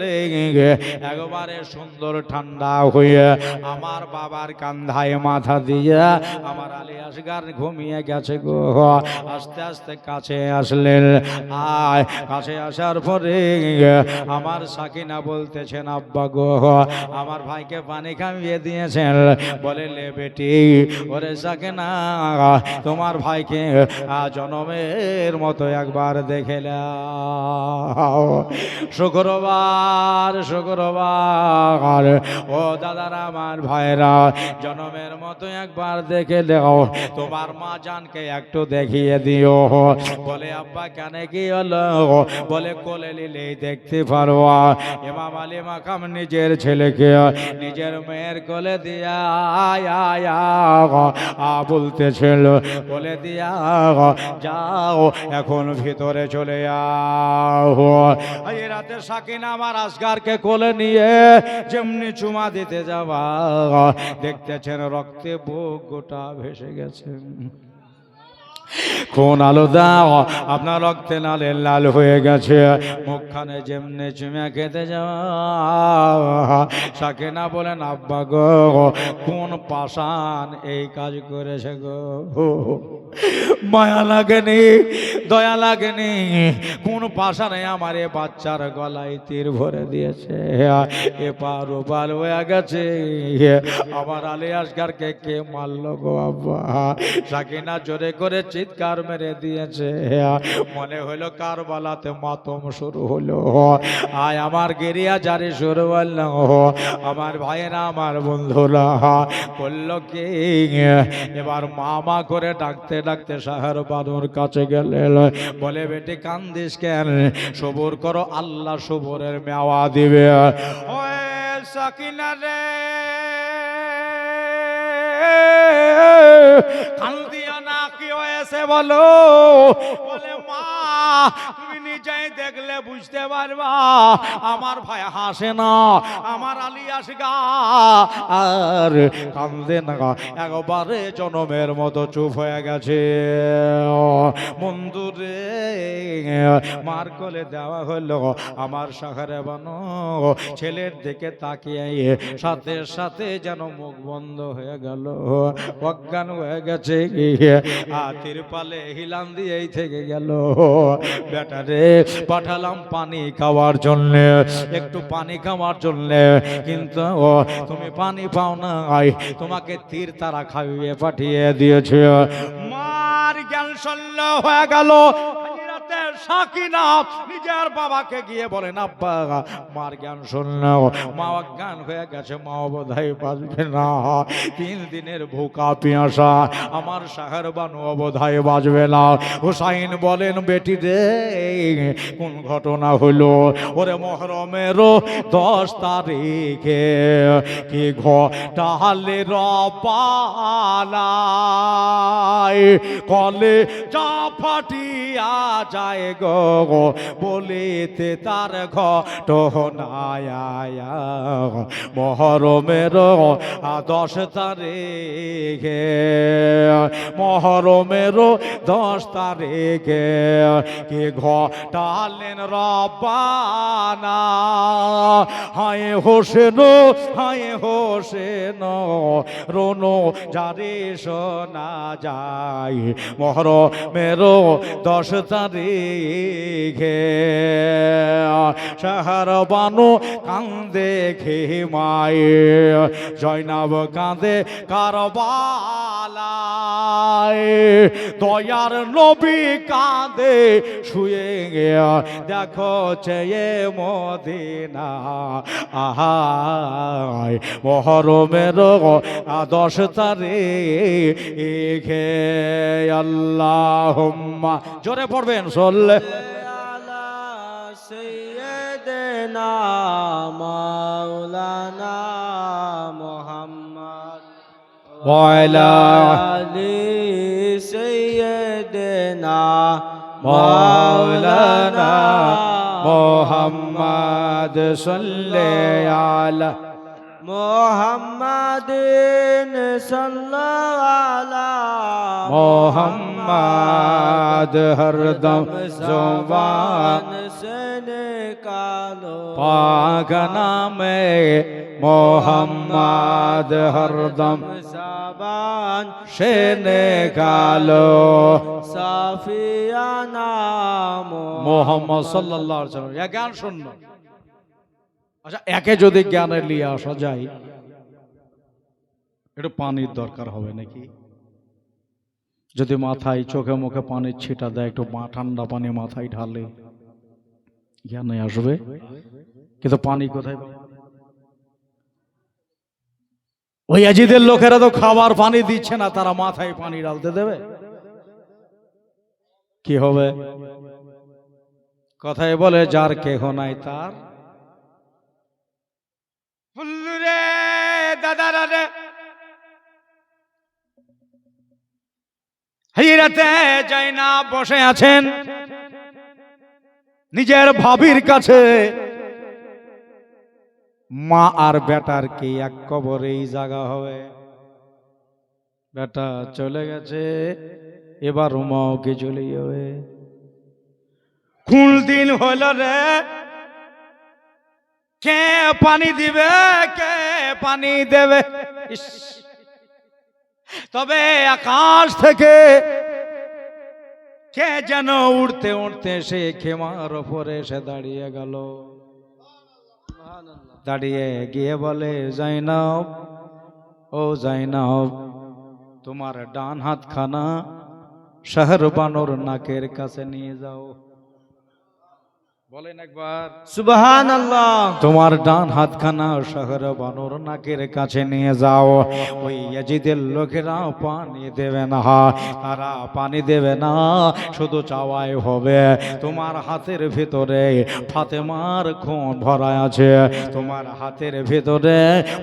একবারে সুন্দর ঠান্ডা হয়ে আমার বাবার কান্ধায় মাথা দিয়ে আমার আলী আসগার ঘুমিয়ে গেছে গো। আস্তে আস্তে কাছে আসলেন। কাছে আসার পরে আমার সাকিনা বলতেছেন, আব্বা গো, আমার ভাইকে পানি খাইয়ে দিয়েছেন। বলে, লে বেটি, ওরে সাকিনা, তোমার ভাইকে জনমের মতো একবার দেখে নাও। শুক্রবার ও দাদারা, আমার ভাইরা, জনমের মতো একবার দেখে দাও, তোমার মা জানকে একটু দেখিয়ে দিও। বলে, আব্বা কেন কি হলো? বলে, কোলে নিলেই দেখতে পারো। ইমাম আলী মাকাম নিজের ছেলেকে নিজের মেয়ের কোলে দিয়া বলতেছিল, কোলে দিয়া যাও, এখন ভিতরে চলে যাও। এই রাতে সাকিনা আমার আসগারকে কোলে নিয়ে যেমনি চুমা দিতে যাবা, দেখতেছেন রক্তে বুক গোটা ভেসে গেছে। কোন আলো দাও, আপনার রক্তে নালে লাল হয়ে গেছে। মুখখানে যেমনি চুমা খেতে যাওয়া, সাকিনা বলেন, আব্বা গো, কোন পাষাণ এই কাজ করেছে গো? মায়া লাগেনি, দয়া লাগেনি? কোন পাষাণে আমার এ বাচ্চার গলায় তীর ভরে দিয়েছে? এপার ওপার হয়ে গেছে। আমার আলী আসগারকে কে মারল গো আব্বা? সাকিনা জোরে করে চিৎকার মেরে দিয়েছে। মনে হলো কারবালাতে মাতম শুরু হলো। আয় আমার গেরিয়া জারি শুরু হলো। আমার ভাইয়েরা, আমার বন্ধুরা করলো কি? এবার মা করে ডাকতে ডাকতে শাহের বানুর কাছে গেলেন। বলে, বেটি কান্দিস কেন? সবর করো, আল্লাহ সবরের মেওয়া দিবে। ওই সাকিনা রে, কান্দিয়া না, কি হয়েছে বলো? বলে, মা, তুমি নিজেই দেখলে বুঝতে পারবা, আমার ভাই হাসে না, আমার আলী আসগার কান্দে না, একবারে জনমের মতো চুপ হয়ে গেছে। বন্ধুরে, মার কোলে দেওয়া হলো আমার শাহরে বানো। ছেলের দিকে তাকিয়ে সাথে সাথে যেন মুখ বন্ধ হয়ে গেল, অজ্ঞান হয়ে গেছে। তিরপালে হিলাম দিয়েই থেকে গেল। বেটারে পাঠালাম পানি খাওয়ার জন্য, একটু পানি খাওয়ার জন্য, কিন্তু তুমি পানি পাও না, তোমাকে তীর তারা খাইয়ে পাঠিয়ে দিয়েছে। মার জ্ঞান শূন্য হয়ে গেল। সাকিনা নিজের বাবাকে গিয়ে বলেন, আব্বা, মার জ্ঞান শূন্য, মা অজ্ঞান হয়ে গেছে, মা বোধহয় বাঁচবে না। 3 দিনের ভুকা পিয়াসা, আমার শাহের বানু বোধহয় বাঁচবে না। হুসাইন বলেন, বেটি রে, কোন ঘটনা হলো? ওরে মহরমের 10 তারিখে কি ঘটালে রপালায়, কলে যা ফাটিয়া যায় গো বলিতে তার ঘটনায় মহরমের 10 তারিখে, মহরমের 10 তারিখে কে ঘটালেন রব্বানা। হায় হোসেন হায় হোসেন রোনো যারে শোনা যায় মহরমের 10 তারিখে। শহর বানু কান্দে খেমায়ে, জয়নাব কাঁদে কারবালায়, দয়ার নবী কাঁদে শুয়ে দেখো চেয়ে মদিনা। আহায় মহরমের 10 তারিখে আল্লাহুম্মা জোরে পড়বেন সল্লে আলা সাইয়্যিদিনা মাওলানা মুহাম্মদ ওয়া আলা আলি সাইয়্যিদিনা মাওলানা মুহাম্মদ সাল্লাল্লাহু আলা মুহাম্মাদিন সাল্লাল্লাহু আলা মোহাম্মদ হরদম জবান से निकालो पाक नामे मोहम्मद हरदम ज़बान से निकालो साफियाना মোহাম্মদ সাল্লাল্লাহু আলাইহি ওয়াসাল্লাম। এক গান শুনলো। আচ্ছা একে যদি জ্ঞানে নিয়ে আসা যায়, একটু পানির দরকার হবে নাকি? যদি মাথায় চোখে মুখে পানির ছিটা দেয়, একটু ঠান্ডা পানি মাথায় ঢালে, জ্ঞানে আসবে। কিন্তু পানি কোথায় পাবে? ওই আজিদের লোকেরা তো খাবার পানি দিচ্ছে না, তারা মাথায় পানি ঢালতে দেবে? কি হবে? কথায় বলে যার কেহ নাই তার ফুল্লুরে দাদারা রে। হিরাতে যায়না বসে আছেন নিজের ভাবির কাছে। মা আর বেটার কি এক কবরেই জায়গা হবে? বেটা চলে গেছে, এবার মাও কে চলে যাবে। কোন দিন হলো রে, কে পানি দিবে, কে পানি দেবে? ইস, তবে আকাশ থেকে কে যেন উড়তে উড়তে সে খেমার ওপরে এসে দাঁড়িয়ে গেল। দাঁড়িয়ে গিয়ে বলে, জাইনাব ও জাইনাব, তোমার ডান হাত খানা শহর বানর নাকের কাছে নিয়ে যাও। বলেন একবার সুবহানাল্লাহ। তোমার ডান হাতখানা শহর বানর নাকের কাছে নিয়ে যাও। ওই ইয়াজিদের লোকেরা পানি দেবে না, তারা পানি দেবে না, শুধু চাওয়াই হবে। তোমার হাতের ভিতরে ফাতেমার খুন ভরাই আছে, তোমার হাতের ভিতরে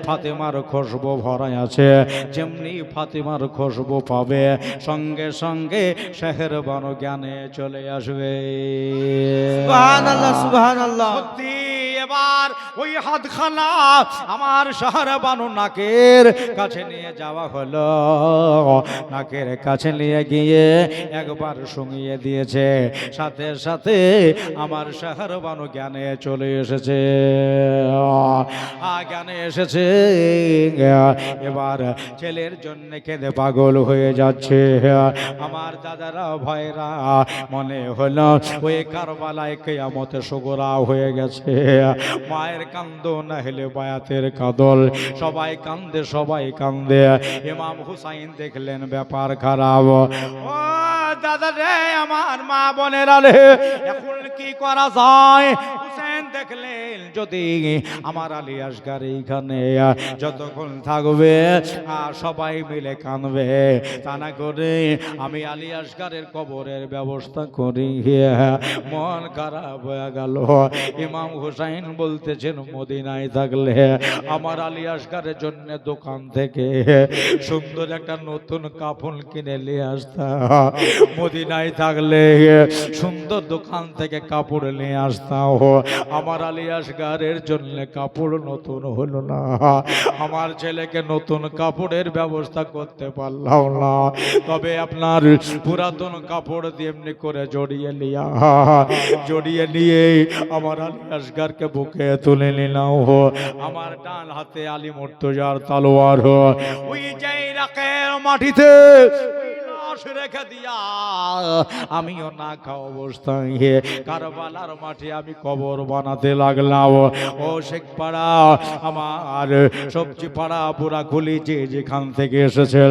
ফাতেমার খুশবু ভরাই আছে। যেমনি ফাতেমার খুশবু পাবে, সঙ্গে সঙ্গে শহর বানর জ্ঞানে চলে আসবে। সুবহানাল্লাহ সুবহানাল্লাহ। সত্যি এবার ওই হাতখানা আমার শহর বানু নাকের কাছে নিয়ে যাওয়া হলো। নাকের কাছে নিয়ে গিয়ে একবার শুঙিয়ে দিয়েছে, সাথে সাথে আমার শহর বানু জ্ঞানে চলে এসেছে। জ্ঞানে এসেছে, এবার ছেলের জন্য কেঁদে পাগল হয়ে যাচ্ছে। আমার দাদারা ভয়রা মনে হলো ওই কারবালায় কিয়ামতে সুগরা হয়ে গেছে। মায়ের কান্দ না হলে বায়াতের কাদল, সবাই কান্দে সবাই কান্দে। ইমাম হুসাইন দেখলেন ব্যাপার খারাপ। ও দাদা রে, আমার মা বোনেরা রে, এখন কি করা যায়? হুসেন দেখলেন যদি আমার আলী আসগার এইখানে যতক্ষণ থাকবে সবাই মিলে কাঁদবে, তা না করে আমি আলী আসগারের কবরের ব্যবস্থা করি। মন খারাপ হয়ে গেল। ইমাম হুসাইন বলতেছেন মদিনায় থাকলে আমার আলী আসগারের জন্য দোকান থেকে সুন্দর একটা নতুন কাফন কিনে নিয়ে আসতাম, মদিনায় থাকলে সুন্দর দোকান থেকে কাপড় নিয়ে আসতাম। আমার আলী আসগারের জন্য কাপড় নতুন হলো না, আমার ছেলেকে নতুন কাপড়ের ব্যবস্থা করতে পারলাম না, তবে আপনার পুরাতন কাপড় দিয়ে এমনি করে জড়িয়ে নিয়ে আমার আলী আসগারকে বুকে তুলে নিলাম। আমার ডান হাতে আলী মুর্তজার তলোয়ার, ওই যে ইরাকের মাটিতে রেখে দিয়া আমিও না খাওয়া অবস্থায় কারবালার মাঠে আমি কবর বানাতে লাগলাম। ও শেখ পাড়া, আমার সবজি পাড়া, পুরা খুলি যেখান থেকে এসেছে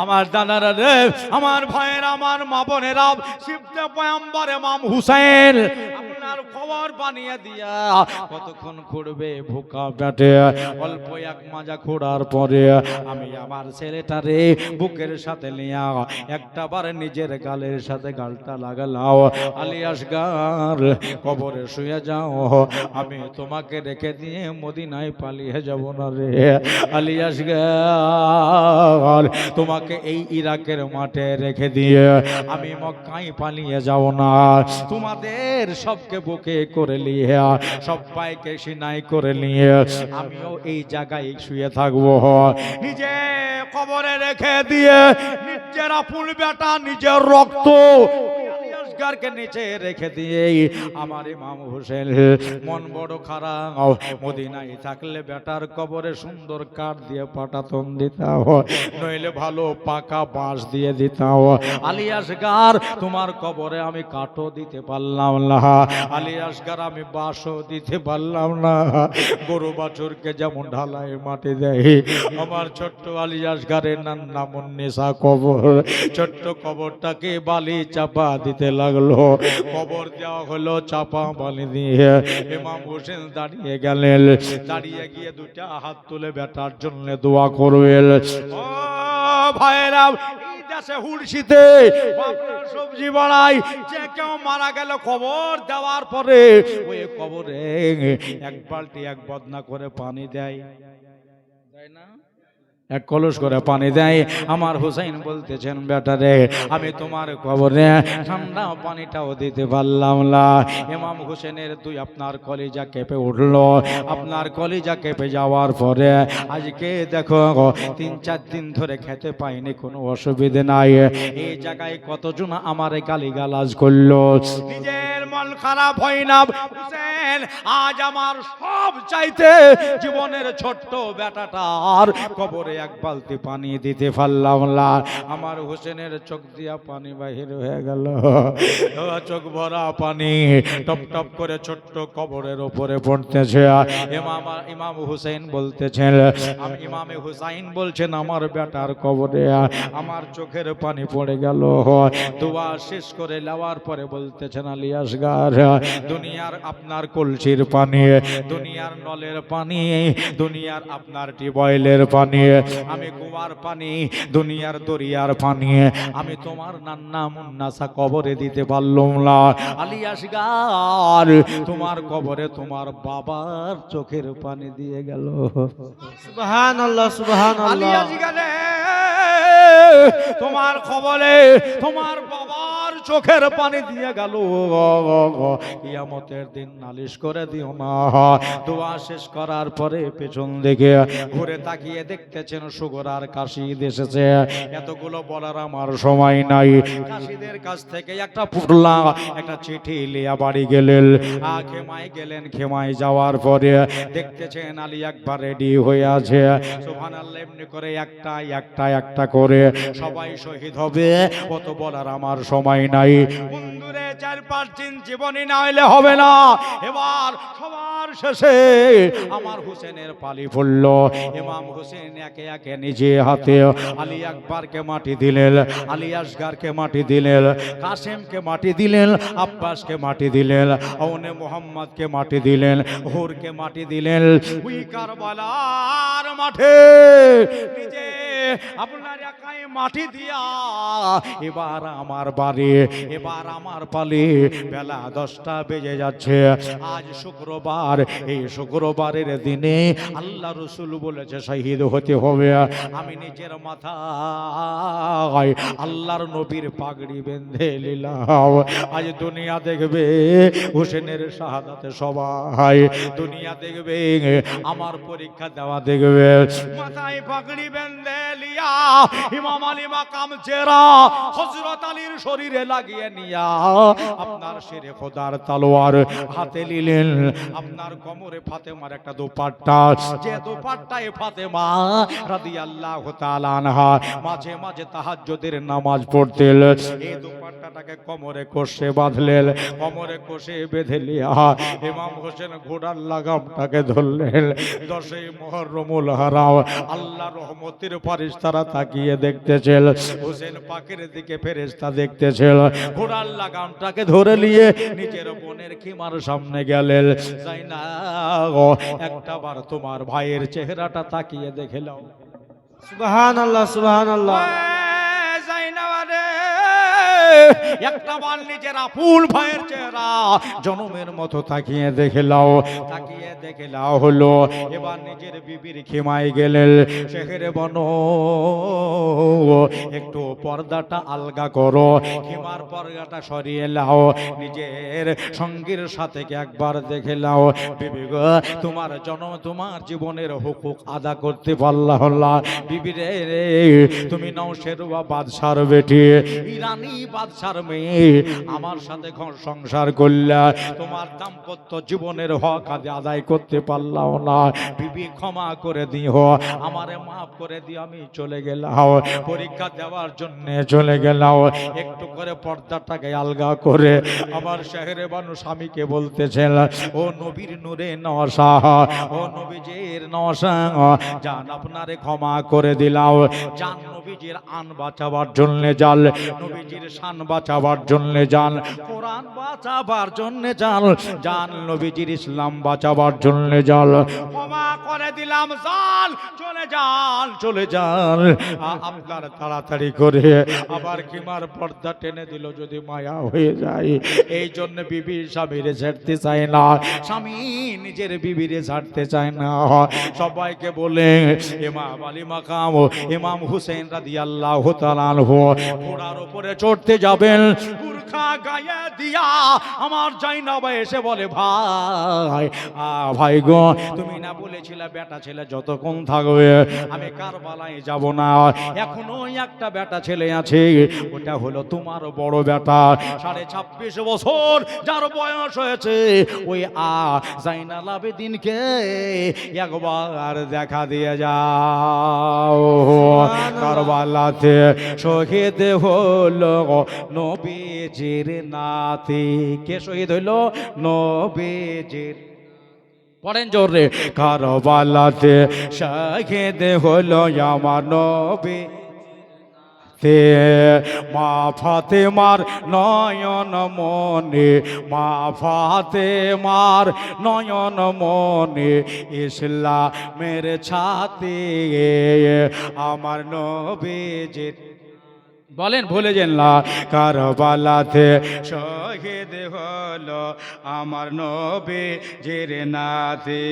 আমার দাদারা রে, আমার ভাইয়ের, আমার মা বোনেরা, শিবতে পয়গম্বর ইমাম হুসাইন আপনার খবর বানিয়ে দিয়া কতক্ষণ করবে ভুকা পেটে। অল্প এক মাজা খোড়ার পরে আমি আমার ছেলেটারে বুকের সাথে নিয়া একটা বার নিজের গালের সাথে গালটা লাগালাম। আলী আসগার কবরে শুয়ে যাও, আমি তোমাকে রেখে দিয়ে মদিনায় পালিয়ে যাব না রে আলী আসগার, তোমাকে এই ইরাকের মাঠে রেখে দিয়ে আমি মক্কায় পালিয়ে যাব না, তোমাদের সবকে বুকে করে নিয়ে সবাইকে সিনাই করে নিয়ে আমিও এই জায়গায় শুয়ে থাকবো। নিজে কবরে রেখে দিয়ে নিজের আপন বেটা, নিজের রক্ত আসগারকে নিচে রেখে দিয়ে আমার ইমাম হোসেন মন বড় খারাপ, মদিনায় থাকলে বেটার কবরে সুন্দর কাঠ দিয়ে পাটাতন দিতাম, নইলে ভালো পাকা বাঁশ দিয়ে দিতাম। আলী আসগার তোমার কবরে আমি কাঠও দিতে পারলাম না, আলী আসগার আমি বাঁশও দিতে পারলাম না, গরু বাছুরকে যেমন ঢালাই মাটি দেয় আমার ছোট্ট আলী আসগারের নান্না মুন্নিসা কবর, ছোট্ট কবরটাকে বালি চাপা দিতে লাগলো। কবর দেওয়া হলো চাপা বালি দিয়ে। ইমাম হোসেন দাঁড়িয়ে গেলেন, দাঁড়িয়ে গিয়ে দুটা হাত তুলে বেটার জন্য দোয়া করবেন। ও ভাইরা, এই দেশে হুড়শিতে সবজি বাড়াই, যে কেউ মারা গেল কবর দেওয়ার পরে ওই কবরে এক বালতি এক বদনা করে পানি দেয়, তাই না? এক কলস করে পানি দেয়। আমার হুসাইন বলতেছেন বেটারে আমি তোমার কবরে ঠান্ডা পানিটাও দিতে পারলাম না। ইমাম হুসেনের তুই আপনার কলিজা কেঁপে উঠলো, আপনার কলিজা কেঁপে যাওয়ার পরে আজকে দেখো 3-4 দিন ধরে খেতে পাইনি, কোনো অসুবিধে নাই। এই জায়গায় কতজন আমার গালিগালাজ করলো, নিজের মন খারাপ হয় না হুসেন, আজ আমার সব চাইতে জীবনের ছোট্ট বেটাটার কবরে এক বালতি পানি দিতে পারলাম না। আমার হোসেনের চোখ দিয়া পানি বাহির হয়ে গেল, চোখ ভরা পানি টপ টপ করে ছোট্ট কবরের উপরে পড়তেছে। ইমাম হুসাইন বলতেছেন, ইমামে হুসাইন বলছেন আমার বেটার কবরে আমার চোখের পানি পড়ে গেল। দোয়া শেষ করে নেওয়ার পরে বলতেছেন আলী আসগার, দুনিয়ার আপনার কলসির পানি, দুনিয়ার নলের পানি, দুনিয়ার আপনার টিউবওয়েলের পানি, আমি কুয়ার পানি, দুনিয়ার দরিয়ার পানি আমি তোমার নান্না মুন্নাসা কবরে দিতে পারলাম না। আলী আসগার তোমার কবরে তোমার বাবার চোখের পানি দিয়ে গেল। সুবহানাল্লাহ, সুবহানাল্লাহ। আলী আসগার তোমার কবরে তোমার বাবার চোখের পানি দিয়ে গেল। কিয়ামতের দিন নালিশ করে দিও না। দোয়া শেষ করার পরে পেছন দিকে ঘুরে তাকিয়ে দেখতেছেন সুগর আর কাশিদ এসেছে। এতগুলো বলার আমার সময় নাই। কাশিদের কাছ থেকে একটা পুটলা একটা চিঠি লিয়া বাড়ি গেলেন, খেমায় গেলেন। খেমায় যাওয়ার পরে দেখতেছেন আলী একবার রেডি হয়ে আছে। সুবহানাল্লাহ, এমনি করে একটা করে সবাই শহীদ হবে, কত বলার আমার সময় নাই। বন্ধুরে 4-5 দিন জীবনী না হইলে হবে না। এবার সবার শেষে আমার হুসেনের পালি পড়ল। ইমাম হুসেন একে একে নিজে হাতে আলী আকবরকে মাটি দিলেন, আলী আসগারকে মাটি দিলেন, কাসেমকে মাটি দিলেন, আব্বাসকে মাটি দিলেন, আউনে মোহাম্মদকে মাটি দিলেন, হুরকে মাটি দিলেন। ওই কারবালার মাঠে নিজে আপনার একাই মাটি দিয়া এবার আমার বাড়ি, এবার আমার পালি। বেলা 10টা বেজে যাচ্ছে। আজ শুক্রবার, এই শুক্রবারের দিনে আল্লাহ রসুল বলেছে শহীদ হতে হবে। আমি নিজের মাথায় আল্লাহর নবীর পাগড়ি বেঁধে নিলাম। আজ দুনিয়া দেখবে হোসেনের শাহাদাতে সবাই, দুনিয়া দেখবে আমার পরীক্ষা দেওয়া দেখবে। মাথায় পাগড়ি বেঁধে লিয়া ইমাম আলী মাকাম চেরা হযরত আলীর শরীরে লাগিয়ে নিয়া আপনার শেরে খোদার তলোয়ার হাতে নিলেন। আপনার কোমরে ফাতেমার একটা দোপাট্টা, যে দোপাট্টায় ফাতেমা রাদিয়াল্লাহু তাআলা আনহা মাঝে মাঝে তাহাজ্জুদের নামাজ পড়তেন, এই দোপাট্টাটাকে কোমরে কষে বাঁধলেন, কোমরে কষে বেঁধে লিয়া ইমাম হোসেন ঘোড়ার লাগামটাকে ধরলেন। 10ই মুহররমুল হারাম আল্লাহর রহমতের ফেরেশতারা তাকিয়ে দেখতেছেন, হোসেন পাকের দিকে ফেরেশতা দেখতেছেন। ঘোড়ার লাগামটাকে ধরে নিয়ে নিজের বোনের খিমার সামনে গেলেন। যাইনাব, একটাবার তোমার ভাইয়ের চেহারাটা তাকিয়ে দেখে নাও। সুবহানাল্লাহ সুবহানাল্লাহ। একটা বার নিজের আপন ভাইয়ের চেহারা জনমের মতো তাকিয়ে দেখে লাও, তাকিয়ে দেখে লাও হলো। এবার নিজের বিবির খিমায় গেলেন। শেখের বনো একটু পর্দাটা আলগা করো, খিমার পর্দাটা সরিয়ে লাও, নিজের সঙ্গীর সাথে একবার দেখে লাও। বিবি গো, তোমার জনম, তোমার জীবনের হুকুক আদা করতে পারলাম না। বিবি রে, তুমি নওশেরওয়া বাদশার বেটি, ইরানি বাদশার মেয়ে, আমার সাথে ঘর সংসার করলা, তোমার দাম্পত্য জীবনের হক আদায় করতে পারলাম না। বিবি ক্ষমা করে দিও, আমারে মাফ করে দিও, আমি চলে গেলাম, পরীক্ষা দেওয়ার জন্য চলে গেলাম। একটু করে পর্দাটাকে আলগা করে আমার শহরে বানু স্বামীকে বলতেছেন, ও নবীর নূরে নওশা, ও নবীজির নওশা, জান আপনারে ক্ষমা করে দিলাম। জান নবীজির আন বাঁচাবার জন্য যান, নবীজির শান বাঁচাবার জন্য যান, কোরআন বাঁচাবার জন্য যান, যান নবীজির ইসলাম বাঁচাবার জন্য যান। ক্ষমা করে দিলাম, যান, চলে যান, চলে যান। আপনার তাড়াতাড়ি করে আবার কিমার পর্দা টেনে দিল, যদি মায়া হয়ে যায়। এই জন্য বিবি স্বামীরে ছাড়তে চায় না, স্বামী নিজের বিবিরে ছাড়তে চায় না। সবাইকে বলে ইমাম আলী মাকাম ইমাম হুসেন রাদিয়াল্লাহু তাআলা আনহু ঘোড়ার উপরে চড়তে যাবেন, বুরখা গায়ে দিয়া আমার জাইনাব এসে বলে, ভাই ভাই গো, তুমি না বলেছিলে বেটা ছেলে যতক্ষণ থাকবে আমি কারবালায় যাব না। এখনো একটা বেটা ছেলে আছে, ওটা হলো তোমার বড় বেটা, 26.5 বছর যার বয়স হয়েছে। ওই জাইনাল আবেদিনকে একবার দেখা দিয়ে যাও। কারবালাতে শহীদ হলো নবীজির নাতি। কে শহীদ হইল? নবীজির। পড়েন জোরে। কারবালাতে শহীদ হলো আমার নবী, মা ফাতেমার নয়ন মনে, মা ফাতেমার নয়ন মনে, ইসলামের ছাতে আমার নবীজির। বলেন, ভুলে যেন না। কারবালাতে শহীদ হলো আমার নবীজির নাতি।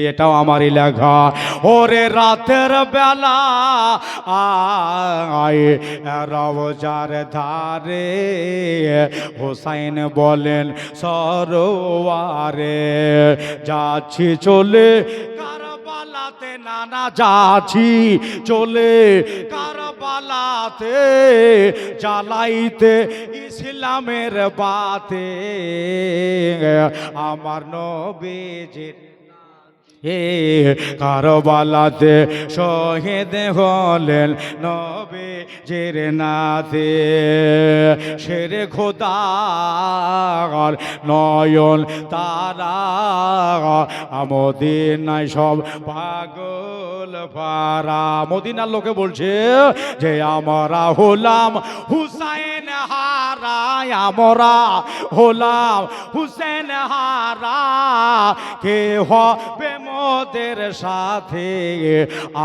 এটাও আমার লেখা। ওরে রাতের বেলা আয় রওজার ধারে, হোসাইন বলেন সরোয়ারে, যাচ্ছি চলে কারবালাতে, নানা যাচ্ছি চলে কারবালাতে, জ্বালাইতে ইসলামের বাতে আমার নবীজির। হে কারবালাতে শহীদ হলেন নবীজির নাতে শের খোদার নয়ন তারা মদিনায় সব পাগল পারা মদিনার লোকে বলছে যে আমরা হলাম হুসাইন হারায় আমরা হলাম হুসেন হারা কে হবে মোদের সাথে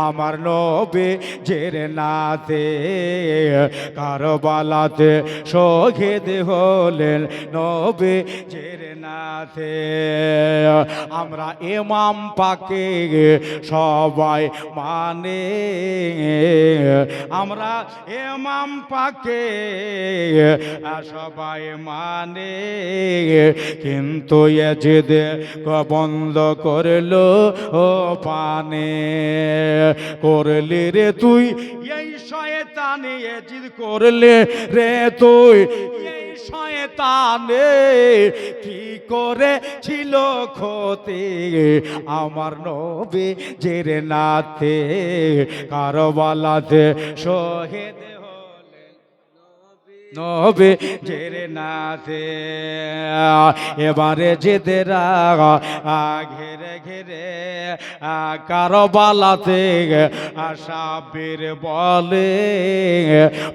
আমার নবীজির নাতে কারবালাতে শহীদ হলেন নবীজির নাতে আমরা ইমাম পাকে সবাই মানে আমরা ইমাম পাকে সবাই মানে কিন্তু ইয়াজিদ বন্ধ করলো ও পানে করলি রে তুই এই শয়তানে ইয়াজিদ করলে রে তুই এই শয়তানে কি করে ছিল ক্ষতি আমার নবীজির নাতে কারবালাতে শহীদ নবীজির নাতে এবারে যেদেরা ঘেরে ঘেরে কারবালাতে সাবির বলে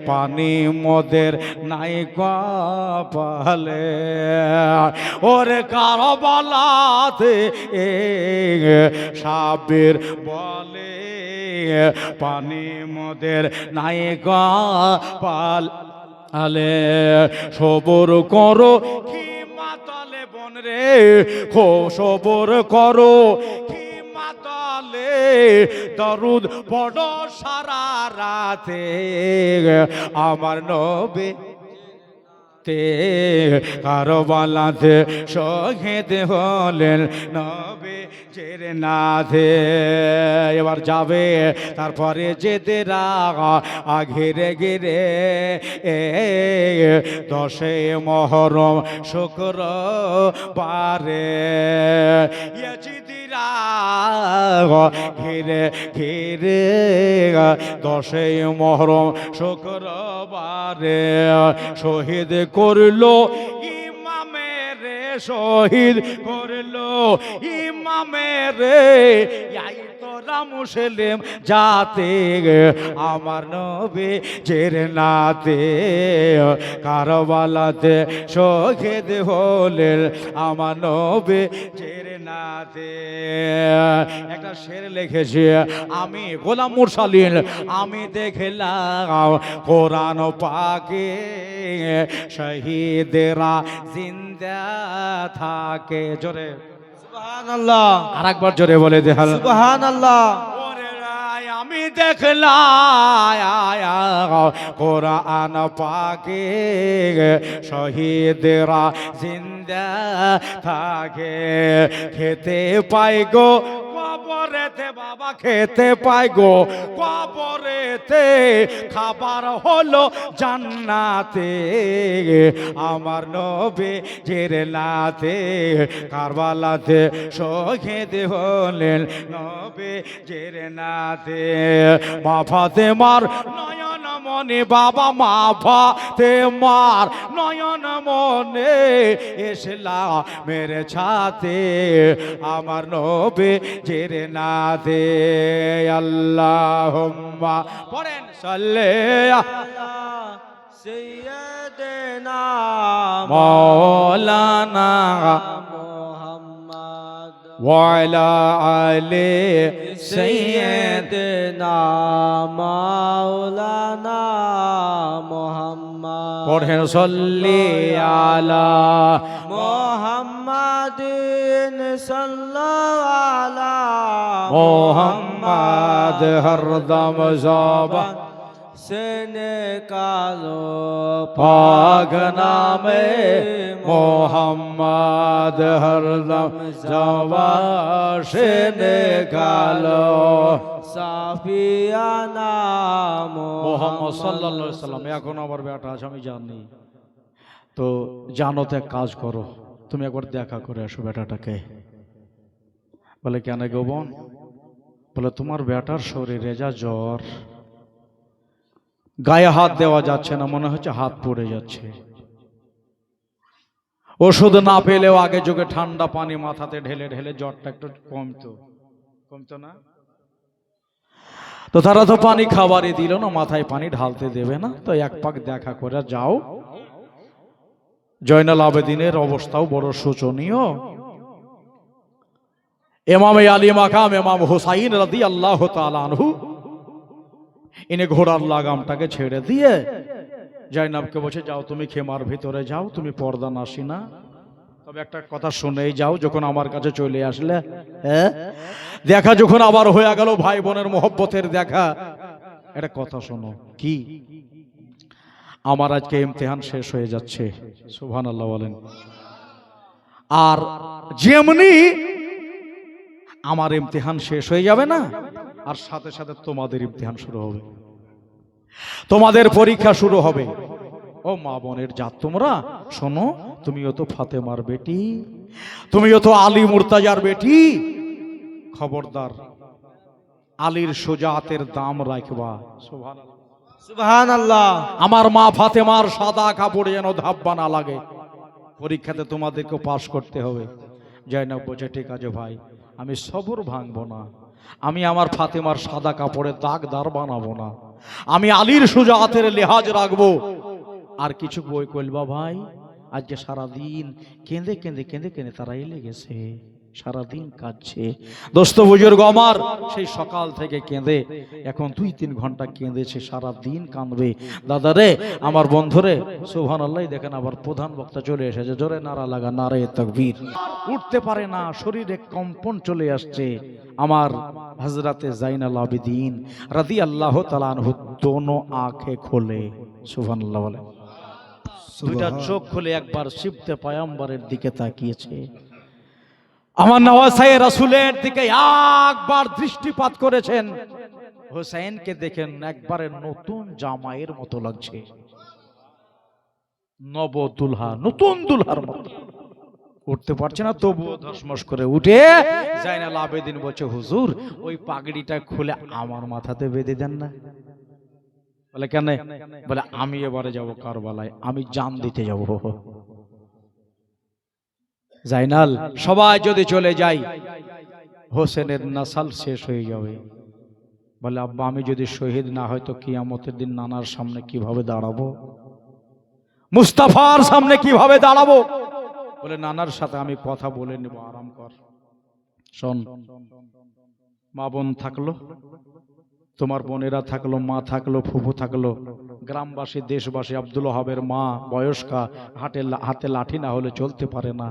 পানি মোদের নাই কপালে ওরে কারবালাতে সাবির বলে পানি মোদের নাই কপাল আলে সবর করো কি মাতালে বন রে খো সবর করো কি মাতালে দরুদ পড়ো সারা রাতে আমার নবী কারবালাতে শহীদ হলেন নবীজির নাতে এবার যাবে তারপরে যেতে ঘিরে ঘিরে দশে মহরম শুক্রবারে ইয়াজিদিরা ঘিরে ঘিরে দশে মহরম শুক্রবারে শহীদ করলো ইমামের শহীদ করলো ইমামের তোরা মুসলিম যাতে আমার নবীজির নাতে কারবালাতে শহীদ হলেন আমার নবীজির নাতে একটা শের লিখেছি আমি গোলাম মুরসালিন আমি দেখলাম কোরআন পাকে শহীদেরা জিন্দা থাকে জোরে সুবহানাল্লাহ আরেকবার জোরে বলে দে সুবহানাল্লাহ আমি দেখলাম কোরআন পাকে শহীদেরা জিন্দা থাকে খেতে পাই গো কবরেতে বাবা খেতে পাই গো কবরেতে খাবার হলো জান্নাতে আমার নবীজির নাতে কারবালাতে শহীদ হলেন নবীজির নাতে মা ফাতেমার নয়ন মনে বাবা মা ফাতেমার নয়ন মনে এসলা মেরে ছাতে আমার নবীজির নাতে আল্লাহুম্মা পড়েন সাল্লি সাইয়্যিদিনা মাওলানা মুহাম্মদ ওয়ালা আলি সাইয়্যিদিনা মাওলানা মুহাম্মদ পড়েন সাল্লি আলা মুহাম্মাদিন সাল্লাল্লাহু আলা মোহাম্মদ হরদম জবান से निकालो पाक नामे मोहम्मद हरदम जवान से निकालो साफियाना মোহাম্মদ সাল্লাল্লাহু আলাইহি সাল্লাম এখন আমার বেটা আছে আমি জানি তো জানো তো এক কাজ করো তুমি একবার দেখা করে আসো বেটাটাকে বলে কেন গো বোন? বলে তোমার বেটার শরীরে যা জ্বর, গায়ে হাত দেওয়া যাচ্ছে না, মনে হচ্ছে হাত পড়ে যাচ্ছে। ওষুধ না পেলেও আগে যুগে ঠান্ডা পানি মাথাতে ঢেলে ঢেলে জ্বরটা একটু কমতো না। তো তারা তো পানি খাবারই দিল না, মাথায় পানি ঢালতে দেবে না, তো এক পাক দেখা করে যাও। জয়নাল আবেদিনের অবস্থাও বড় শোচনীয়। ইমামে আলী মাকাম ইমাম হুসাইন রাদিয়াল্লাহু তাআলা আনহু ইনি ঘোড়ার লাগামটাকে ছেড়ে দিয়ে জয়নাবকে বলছে, যাও তুমি খেমার ভিতরে যাও, তুমি পর্দা নাসি না, তবে একটা কথা শুনেই যাও, যখন আমার কাছে চলে আসলে, দেখা যখন আবার হয়ে গেল ভাই বোনের মোহব্বতের দেখা, একটা কথা শোনো। কি? আমার আজকে ইমতিহান শেষ হয়ে যাচ্ছে, সুবহানাল্লাহ বলেন। আর যেমনি আমার ইমতিহান শেষ হয়ে যাবে না, আর সাথে সাথে তোমাদের ইমতিহান শুরু হবে, তোমাদের পরীক্ষা শুরু হবে। ও মা বোনের জাত তোমরা শোনো, তুমিও তো ফাতেমার বেটি, তুমিও তো আলী মুর্তাজার বেটি, খবরদার আলীর সুজাতের দাম রাখবা। সুবহানাল্লাহ। আমার মা ফাতেমার সাদা কাপড়ে যেন ধাব্বা না লাগে, পরীক্ষাতে তোমাদেরকে পাশ করতে হবে। জয়নাব বলছে, ঠিক আছে ভাই, আমি সবর ভাঙবো না, আমি আমার ফাতেমার সাদা কাপড়ে দাগদার বানাবো না, আমি আলীর সুজাতের লেহাজ রাখবো। আর কিছু বই কইলবা ভাই, আজকে সারাদিন কেঁদে কেঁদে কেঁদে কেঁদে তারা এলে গেছে, সারাদিন কাঁদছে। দোস্ত বুজুর্গ আমার, সেই সকাল থেকে কেঁদে এখন 2-3 ঘন্টা কেঁদেছে, সারাদিন কাঁদবে। দাদা রে, আমার বন্ধুরে, সুবহানাল্লাহ, দেখেন আবার প্রধান বক্তা চলে এসেছে, জোরে নারা লাগা, নারে তাকবীর। উঠতে পারে না, শরীরে কম্পন চলে আসছে। আমার হযরতে জাইনাল আবেদিন রাদিয়াল্লাহু তাআলা আনহু দোনো আঁখে খোলে, সুবহানাল্লাহ বলে, দুইটা চোখ খুলে একবার শিবতে পয়গম্বরের দিকে তাকিয়েছে, আমার নওয়াসায়ে রাসূলের দিকে একবার দৃষ্টিপাত করেছেন। হোসেনকে দেখেন একবারে নতুন জামাইয়ের মতো লাগছে, নব দুলহা, নতুন দুলহার মতো। উঠতে পারছে না, তবুও ধসমস করে উঠে জাইনাল আবেদিন বলছে, হুজুর ওই পাগড়িটা খুলে আমার মাথাতে বেঁধে দেন না। বলে কেন? বলে আমি এবারে যাব কারবালায়, আমি জান দিতে যাব। জাইনাল, সবাই যদি চলে যাই হোসেনের নাসাল শেষ হয়ে যাবে। বলে আব্বা, আমি যদি শহীদ না হয় তো কিয়ামতের দিন নানার সামনে কিভাবে দাঁড়াবো, মুস্তাফার সামনে কিভাবে দাঁড়াবো? বলে নানার সাথে আমি কথা বলে নেব, আরাম কর। শোন, মা বোন থাকলো, তোমার বোনেরা থাকলো, মা থাকলো, ফুফু থাকলো, গ্রামবাসী, দেশবাসী, আব্দুল ওহাবের মা বয়স্কা, হাতে লাঠি না হলে চলতে পারে না,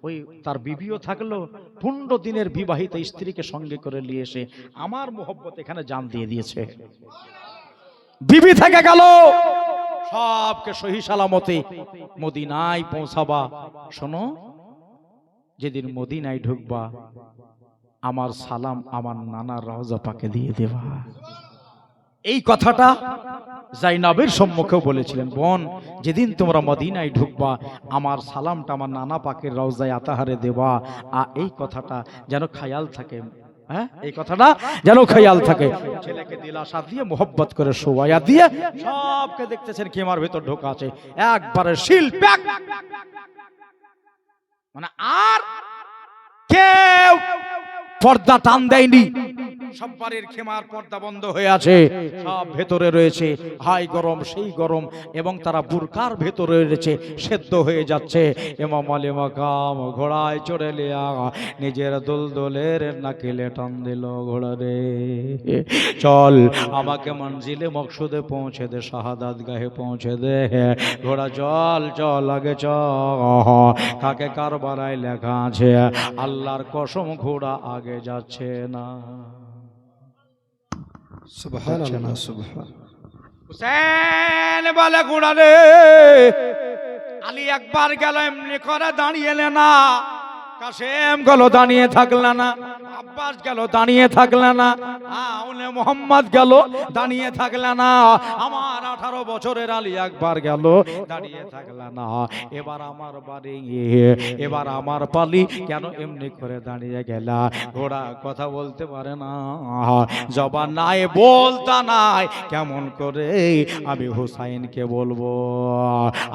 ওই তার বিবিও থাকলো, 15 দিনের বিবাহিত স্ত্রীকে সঙ্গে করে নিয়ে এসে আমার মোহব্বত এখানে জান দিয়ে দিয়েছে। বিবি থেকে গেল, সবকে সহি সালামতে মদিনায় পৌঁছাবা। শোনো, যেদিন মদিনায় ঢুকবা আমার সালাম আমার নানার রওজা পাকে দিয়ে দেবা। এই কথাটা জাইনাবের সম্মুখেও বলেছিলেন, বোন যেদিন তোমরা মদিনায় ঢুকবা আমার সালামটা আমার নানা পাকের রওজায় আতাহারে দেবা। এই কথাটা যেন খেয়াল থাকে, হ্যাঁ, এই কথাটা যেন খেয়াল থাকে। ছেলেকে দিলাসা দিয়ে মোহব্বত করে শোয়া দিয়ে সবকে দেখতেছেন খেমার ভেতর ঢোকা আছে, একবারে শিল প্যাক, মানে আর কেউ পর্দা টান দেয়নি, সব বাড়ির খেমার পর্দা বন্ধ হয়ে আছে, সব ভেতরে রয়েছে, হাই গরম সেই গরম, এবং তারা বুরকার ভেতরে রয়েছে, সেদ্ধ হয়ে যাচ্ছে। ইমাম আলী মাকাম ঘোড়ায় চড়ে লিয়া নিজের দোলদোলের নাকিলে টান দিল, ঘোড়া রে চল আমাকে মঞ্জিলে মকসুদে পৌঁছে দে, শাহাদাত গাহে পৌঁছে দে, ঘোড়া চল চল আগে চল, কাকে কারবালায় লেখা আছে আল্লাহর কসম ঘোড়া আগে যাচ্ছে না। সুবহানাল্লাহ, সুবহান। হুসেন বলে, ঘোড়া রে। আলী একবার গেল, এমনি করে দাঁড়িয়ে না, কাসেম গেল, দাঁড়িয়ে থাকল না, আব্বাস গেল, দাঁড়িয়ে থাকলে না। মোহাম্মদ গেল, দাঁড়িয়ে থাকলে না। আমার 18 বছরের আলী আকবর গেল, দাঁড়িয়ে থাকলে না। এবার আমার বাড়ি, এবার আমার পালি, কেন এমনি করে দাঁড়িয়ে গেলা? ঘোড়া কথা বলতে পারে না, জবান নাই, বলতা নাই, কেমন করে আমি হুসাইনকে বলবো?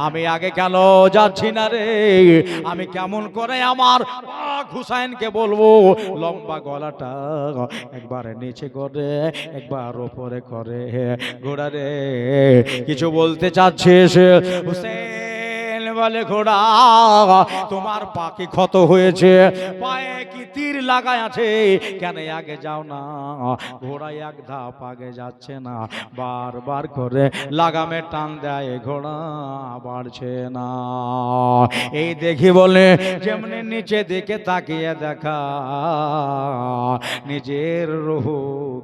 আমি আগে কেন যাচ্ছি না রে? আমি কেমন করে আমার হুসাইনকে বলবো? লম্বা গলাটা একবার নিচে করে, একবার উপরে করে। ঘোড়া রে, কিছু বলতে চাচ্ছিস? হুসেন বলে, ঘোড়া তোমার পা কি ক্ষত হয়েছে? পায়ে কি তীর লাগায় আছে? কেন আগে যাও না? ঘোড়া এক ধাপ আগে যাচ্ছে না, বারবার করে লাগামে টান দেয়, ঘোড়া বাড়ছে না। এই দেখি বলে যেমনি নিচে দিকে তাকিয়ে দেখা, নিজের রূহ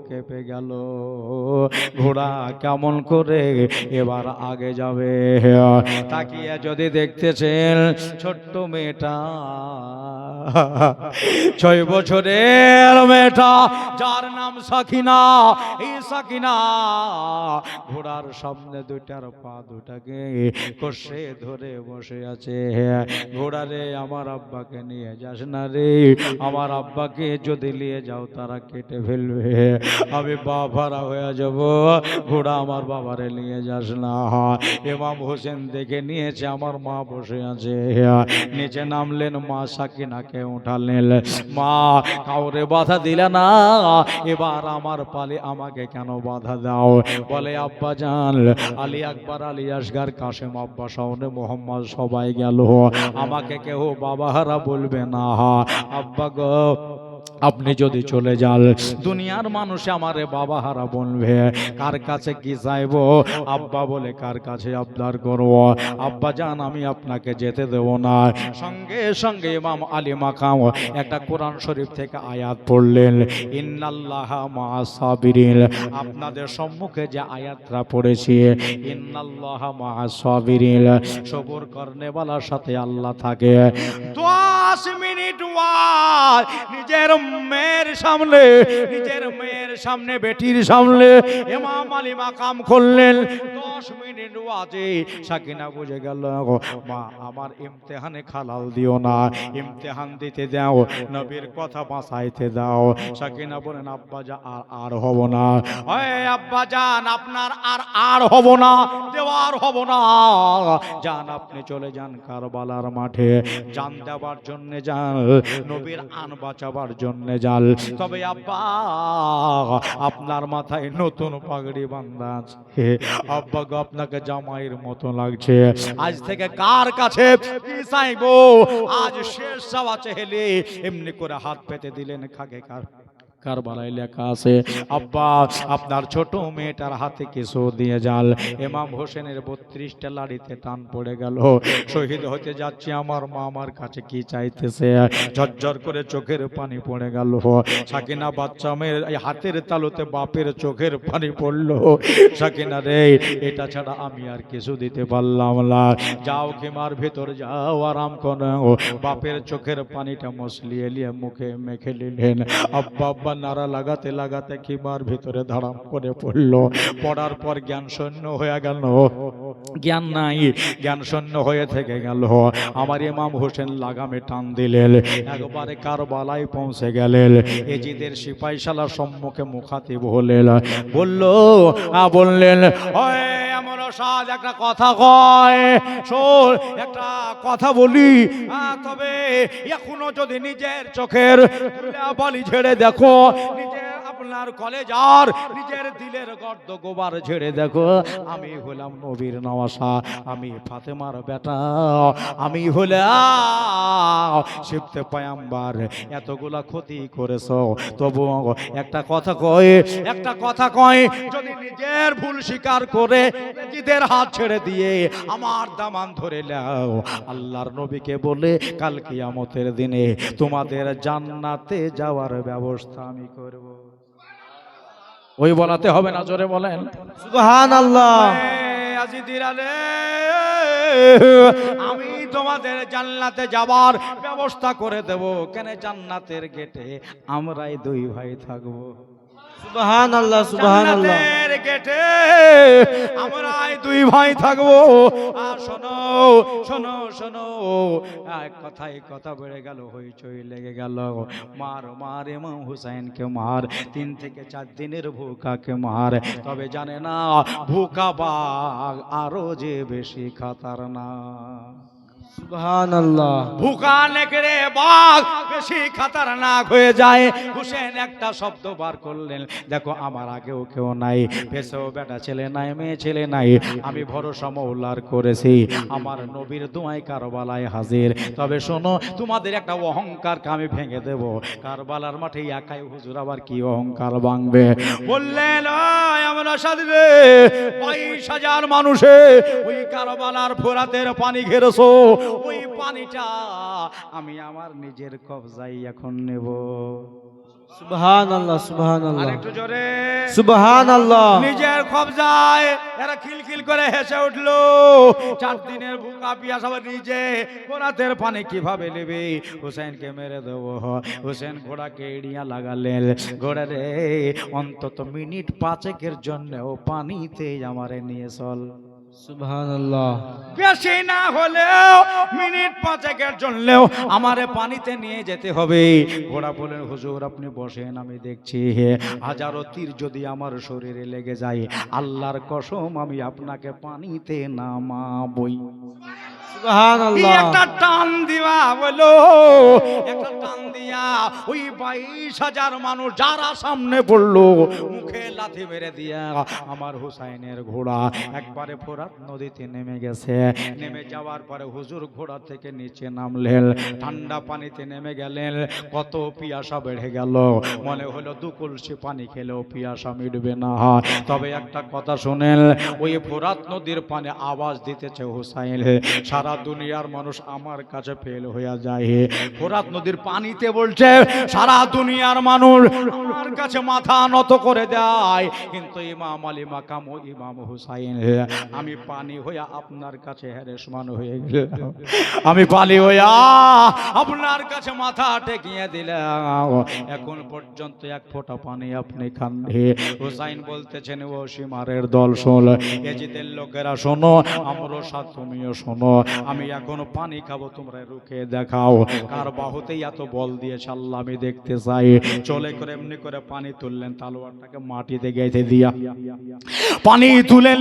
কেঁপে গেল। ঘোড়া কেমন করে এবার আগে যাবে? তাকিয়ে যদি দেখতেছেন ছোট্ট মেয়েটা, 6 বছরের মেয়েটা, যার নাম সাকিনা। এই সাকিনা ঘোড়ার সামনে দুইটার পা দুটাকে কষে ধরে বসে আছে। ঘোড়া রে, আমার আব্বাকে নিয়ে যাস না রে, আমার আব্বাকে যদি নিয়ে যাও তারা কেটে ফেলবে, আমি বাবারা হয়ে যাব। ঘোড়া, আমার বাবারে নিয়ে যাস না। ইমাম হোসেন দেখে নিয়েছে আমার মা বসে আছে, নিচে নামলেন, মা সাকিনাকে উঠালেন। মা, কাউরে বাধা দিলে না, এবার আমার পালে, আমাকে কেন বাধা দাও? বলে, আব্বা জান, আলী আকবর, আলী আসগার, কাসেম, আব্বা শাওনে, মোহাম্মদ সবাই গেল, আমাকে কেউ বাবাহারা বলবে না। আব্বা গো, আপনি যদি চলে যান, দুনিয়ার মানুষ আমারে বাবা হারা বলবে, কার কাছে কি চাইবো? আব্বা বলে, কার কাছে আবদার করব? আব্বা জান, আমি আপনাকে যেতে দেব না। সঙ্গে সঙ্গে ইমাম আলী মাকাম একটা কোরআন শরীফ থেকে আয়াত পড়লেন, ইন্নাল্লাহা মা'আস সাবিরিন। আপনাদের সম্মুখে যে আয়াতটা পড়েছি, ইন্নাল্লাহা মা'আস সাবিরিন, সবর করনেওয়ালার সাথে আল্লাহ থাকে। 10 মিনিট ওয়াজ নিজের মেয়ের সামনে, নিজের মেয়ের সামনে, বেটির সামনে ইমাম আলী মাকাম করলেন। 10 মিনিট ওয়াজে সাকিনা বুঝে গেল, মা, আমার ইমতিহানে খালাল দিও না, ইমতিহান দিতে দাও, নবীর কথা বাঁচাইতে দাও। সাকিনা বলেন, আব্বা জান, আর হব না। ওই আব্বা জান, আপনার আর হব না, দেওয়ার হব না। যান, আপনি চলে যান কারবালার মাঠে, জান দেওয়ার জন্য যান, নবীর আন বাঁচাবার জন্য যান। তবে আব্বা, আপনার মাথায় নতুন পাগড়ি বাঁধা আছে, আব্বা গো, আপনাকে জামাইয়ের মতো লাগছে। আজ থেকে কার কাছে কি চাইবো? আজ শেষ চাওয়া চেহেলে এমনি করে হাত পেতে দিলেন খাগে। কারবালায় লেখা আছে, আব্বা, আপনার ছোট মেয়েটার হাতে কিছু দিয়ে যান। ইমাম হোসেনের 32টা লাড়িতে টান পড়ে গেল। শহীদ হতে যাচ্ছে, আমার মা আমার কাছে কি চাইতেছে? ঝরঝর করে চোখের পানি পড়ে গেল। সাকিনা বাচ্চা মেয়ের হাতের তালুতে বাপের চোখের পানি পড়লো। সাকিনা রে, এটা ছাড়া আমি আর কিছু দিতে পারলাম না। যাও, খিমার ভেতর যাও, আরাম করো। বাপের চোখের পানিটা মসলিয়ে নিয়ে মুখে মেখে নিলেন। আব্বা নারা লাগাতে লাগাতে খিমার ভিতরে ধারাম করে পড়লো। পড়ার পর জ্ঞান শূন্য হয়ে গেল, জ্ঞান নাই, জ্ঞান শূন্য হয়ে থেকে গেল। আমার ইমাম হোসেন লাগামে টান দিলেন, একবারে কারবালায় পৌঁছে গেলেন। এজিদের সিপাহীশালার সম্মুখে মুখাতিব হলেন। বললেন, ওই এমন সাজ একটা কথা কয়, শোন, একটা কথা বলি, তবে এখনো যদি নিজের চোখের বালি ঝেড়ে দেখো, নিজের আপনার কলেজার, নিজের দিলের গর্দ গোবার ঝেড়ে দেখো, আমি হলাম নবীর নওয়াসা, আমি ফাতেমার বেটা, আমি হলাম শিবতে পয়গম্বর। এতগুলা ক্ষতি করেছো, তবু একটা কথা কয়, একটা কথা কয়, যদি নিজের ভুল স্বীকার করে নিজেদের হাত ছেড়ে দিয়ে আমার দামান ধরে নাও, আল্লাহর নবীকে বলে কাল কিয়ামতের দিনে তোমাদের জান্নাতে যাওয়ার ব্যবস্থা আমি করব। ওই বলাতে হবে না, জোরে বলেন সুবহানাল্লাহ। ইয়াজিদিরা রে, আমি তোমাদের জান্নাতে যাবার ব্যবস্থা করে দেব। কেন? জান্নাতের গেটে আমরাই দুই ভাই থাকবো। সুবহানাল্লাহ, সুবহানাল্লাহ। জান্নাতের গেটে আমরাই দুই ভাই থাকবো। আর শোনো শোনো শোনো, এক কথায় কথা বেড়ে গেল, হইচই লেগে গেল। মার মার ইমাম হুসাইনকে মার, 3 থেকে 4 দিনের ভুকাকে মার। তবে জানে না ভুকা বাঘ আরো যে বেশি খাতারনাক। সুবহানাল্লাহ। ভুকা নেকড়ে বাঘ বেশি খাতারনাক হয়ে যায়। হুসেন একটা শব্দ বার করলেন, দেখো আমার আগেও কেউ নাই, পেছেও বেটা ছেলে নাই, মেয়ে ছেলে নাই, আমি ভরসা মওলার করেছি, আমার নবীর দোয়ায় কারবালায় হাজির। তবে শোনো, তোমাদের একটা অহংকারকে আমি ভেঙে দেব। কারবালার মাঠে একাই হুজুর আবার কি অহংকার ভাঙবে? বললেন, আমরা সাথে 22,000 মানুষে ওই কারবালার ফোরাতের পানি ঘেরেছো, ওই পানিটা আমি আমার নিজের কবজায় এখন নেব। সুবহানাল্লাহ, সুবহানাল্লাহ। আরেকটু জোরে। সুবহানাল্লাহ। নিজের কবজায়। এরা খিলখিল করে হেসে উঠলো। 4 দিনের ভুকা পিয়াস আবার নিজে ফোরাতের পানি কিভাবে নেবে? হুসেনকে মেরে দেব। হুসেন ঘোড়াকে এড়িয়া লাগালেন, ঘোড়া রে অন্তত মিনিট 5 জন্যও পানিতে আমারে নিয়ে চল। সুবহানাল্লাহ। বেশি না হলেও মিনিট 5 জন্যও আমারে পানিতে নিয়ে যেতে হবে। ঘোড়া বলেন, হুজুর আপনি বসেন, আমি দেখছি হাজারো তীর যদি আমার শরীরে লেগে যায়, আল্লাহর কসম আমি আপনাকে পানিতে নামাবই। সুবহানাল্লাহ। একটা টান দিবা বলো, একটা টান দিয়া ওই 22,000 মানুষ যারা সামনে পড়লো, মুখে লাথি মেরে দিয়া আমার হুসাইনের ঘোড়া একবারে ফোরাত নদীতে নেমে গেছে। নেমে যাওয়ার পরে হুজুর ঘোড়া থেকে নিচে নামলেন, ঠান্ডা পানিতে নেমে গেলেন। কত পিয়াসা বেড়ে গেল, মনে হলো 2 কলসি পানি খেলেও পিয়াসা মিটবে না। তবে একটা কথা শুনেন, ওই ফোরাত নদীর পানি আওয়াজ দিতেছে হুসাইন, সারা দুনিয়ার মানুষ আমার কাছে ফেল হয়ে যায়। ফোরাত নদীর পানিতে বলছে সারা দুনিয়ার মানুষ আমার কাছে মাথা নত করে দেয়, কিন্তু ইমাম আলী মাকাম ও ইমাম হুসাইন, আমি পানি হইয়া আপনার কাছে হেরেসমান হয়ে গেলাম, আমি পানি হইয়া আপনার কাছে মাথা টেকিয়ে দিলাম। এখন পর্যন্ত 1 ফোঁটা পানি আপনি খান। হুসাইন বলতেছেন, ও সীমারের দল শোন, এজিদের লোকেরা শোনো, আমরাও সাথ তুমিও শোনো, আমি এখনো পানি খাবো, তোমরা রুখে দেখাও কার বাহুতেই এত বল দিয়েছে আল্লাহ আমি দেখতে চাই। চলে করে এমনি করে পানি তুললেন, তালোয়ারটাকে মাটিতে গেঁথে দিয়া পানি তুলে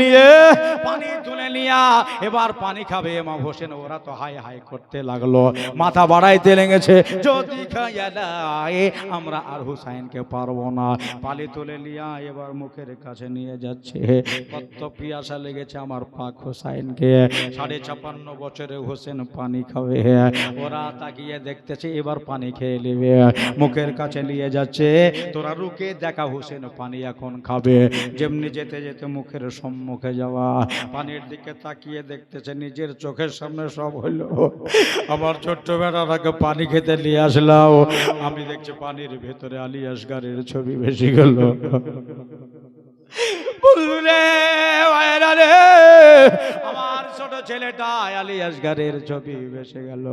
নিয়া এবার পানি খাবে ইমাম হোসেন। ওরা তো হাই হাই করতে লাগলো, মাথা বাড়াইতে লেগেছে, যদি খাইয়া দেয় আমরা আর হুসাইনকে পারবো না। পানি তুলে নিয়া এবার মুখের কাছে নিয়ে যাচ্ছে। কত পিয়াসা লেগেছে আমার পাক হুসাইনকে। 56 বছরে হোসেন পানি খাবে। ওরা তাকিয়ে দেখতেছে, এবার পানি খেয়ে নেবে, মুখের কাছে নিয়ে যাচ্ছে। তোরা রুকে দেখা, হোসেন পানি এখন খাবে। যেমনি যেতে যেতে মুখের সম্মুখে যাওয়া, পানির দিকে তাকিয়ে দেখতেছে, নিজের চোখের সামনে সব হইল। আমার ছোট্ট বেটাটাকে পানি খেতে নিয়ে আসলাম, আমি দেখছি পানির ভেতরে আলী আসগারের ছবি ভেসে গেল। আমার ছোট ছেলেটা আলী আসগারের ছবি ভেসে গেল।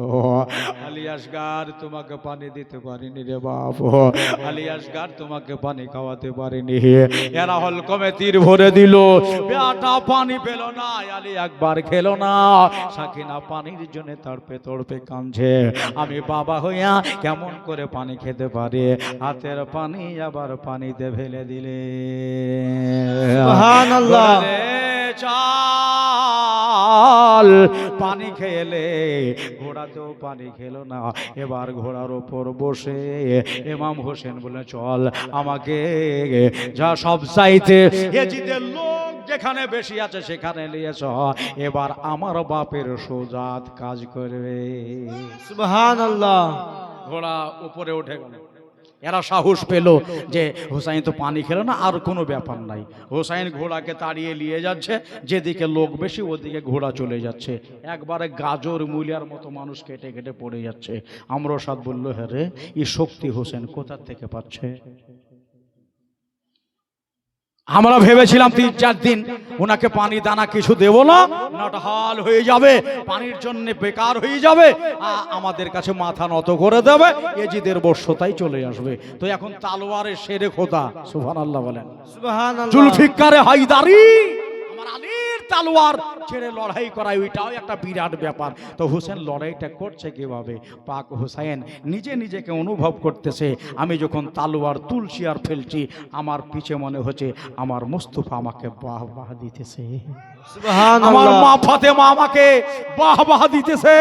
আলী আসগার তোমাকে পানি দিতে পারিনি রে বাপ, আলী আসগার তোমাকে পানি খাওয়াতে পারিনি। এরা হলকমে তীর ভরে দিল, বেটা পানি পেল না, আলী একবার খেলো না। সাকিনা পানির জন্য তড়পে কাঁদছে, আমি বাবা হইয়া কেমন করে পানি খেতে পারি? হাতের পানি আবার পানিতে ফেলে দিলে। সুবহানাল্লাহ। চাল পানি খেলে, ঘোড়াতেও পানি খেলো না। এবার ঘোড়ার ওপর বসে ইমাম হোসেন বলে, চল আমাকে যা সব চাইতে এজিদের লোক যেখানে বেশি আছে সেখানে নিয়েছ, এবার আমার বাপের সোজাত কাজ করবে। সুবহানাল্লাহ। ঘোড়া উপরে উঠে গেল। এরা সাহস পেল যে হুসাইন তো পানি খেলো না, আর কোনো ব্যাপার নাই। হুসাইন ঘোড়াকে তাড়িয়ে নিয়ে যাচ্ছে, যেদিকে লোক বেশি ওদিকে ঘোড়া চলে যাচ্ছে। একবারে গাজর মূলিয়ার মতো মানুষ কেটে কেটে পড়ে যাচ্ছে। আমরাও সাথ বললো, হ্যাঁ রে, এই শক্তি হোসেন কোথা থেকে পাচ্ছে? আমরা ভেবেছিলাম 3-4 দিন ওনাকে পানি দানা কিছু দেব না, নটহাল হয়ে যাবে, পানির জন্য বেকার হয়ে যাবে, আমাদের কাছে মাথা নত করে দেবে, এজিদের বর্ষতাই চলে আসবে। তো এখন তালোয়ারের শেরে খোদা, সুবহানাল্লাহ বলেন, সুবহানাল্লাহ। জুলফিকারে হায়দারি, আমার আলীর তালোয়ার ছেড়ে লড়াই করা, ওইটাও একটা বিরাট ব্যাপার। তো হুসেন লড়াইটা করছে কিভাবে? পাক হুসাইন নিজে নিজেকে অনুভব করতেছে, আমি যখন তালোয়ার তুলছি আর ফেলছি, আমার পিছে মনে হচ্ছে আমার মুস্তাফা আমাকে বাহ বাহ দিতেছে, আমার মা ফাতেমা আমাকে বাহ বাহ দিতেছে।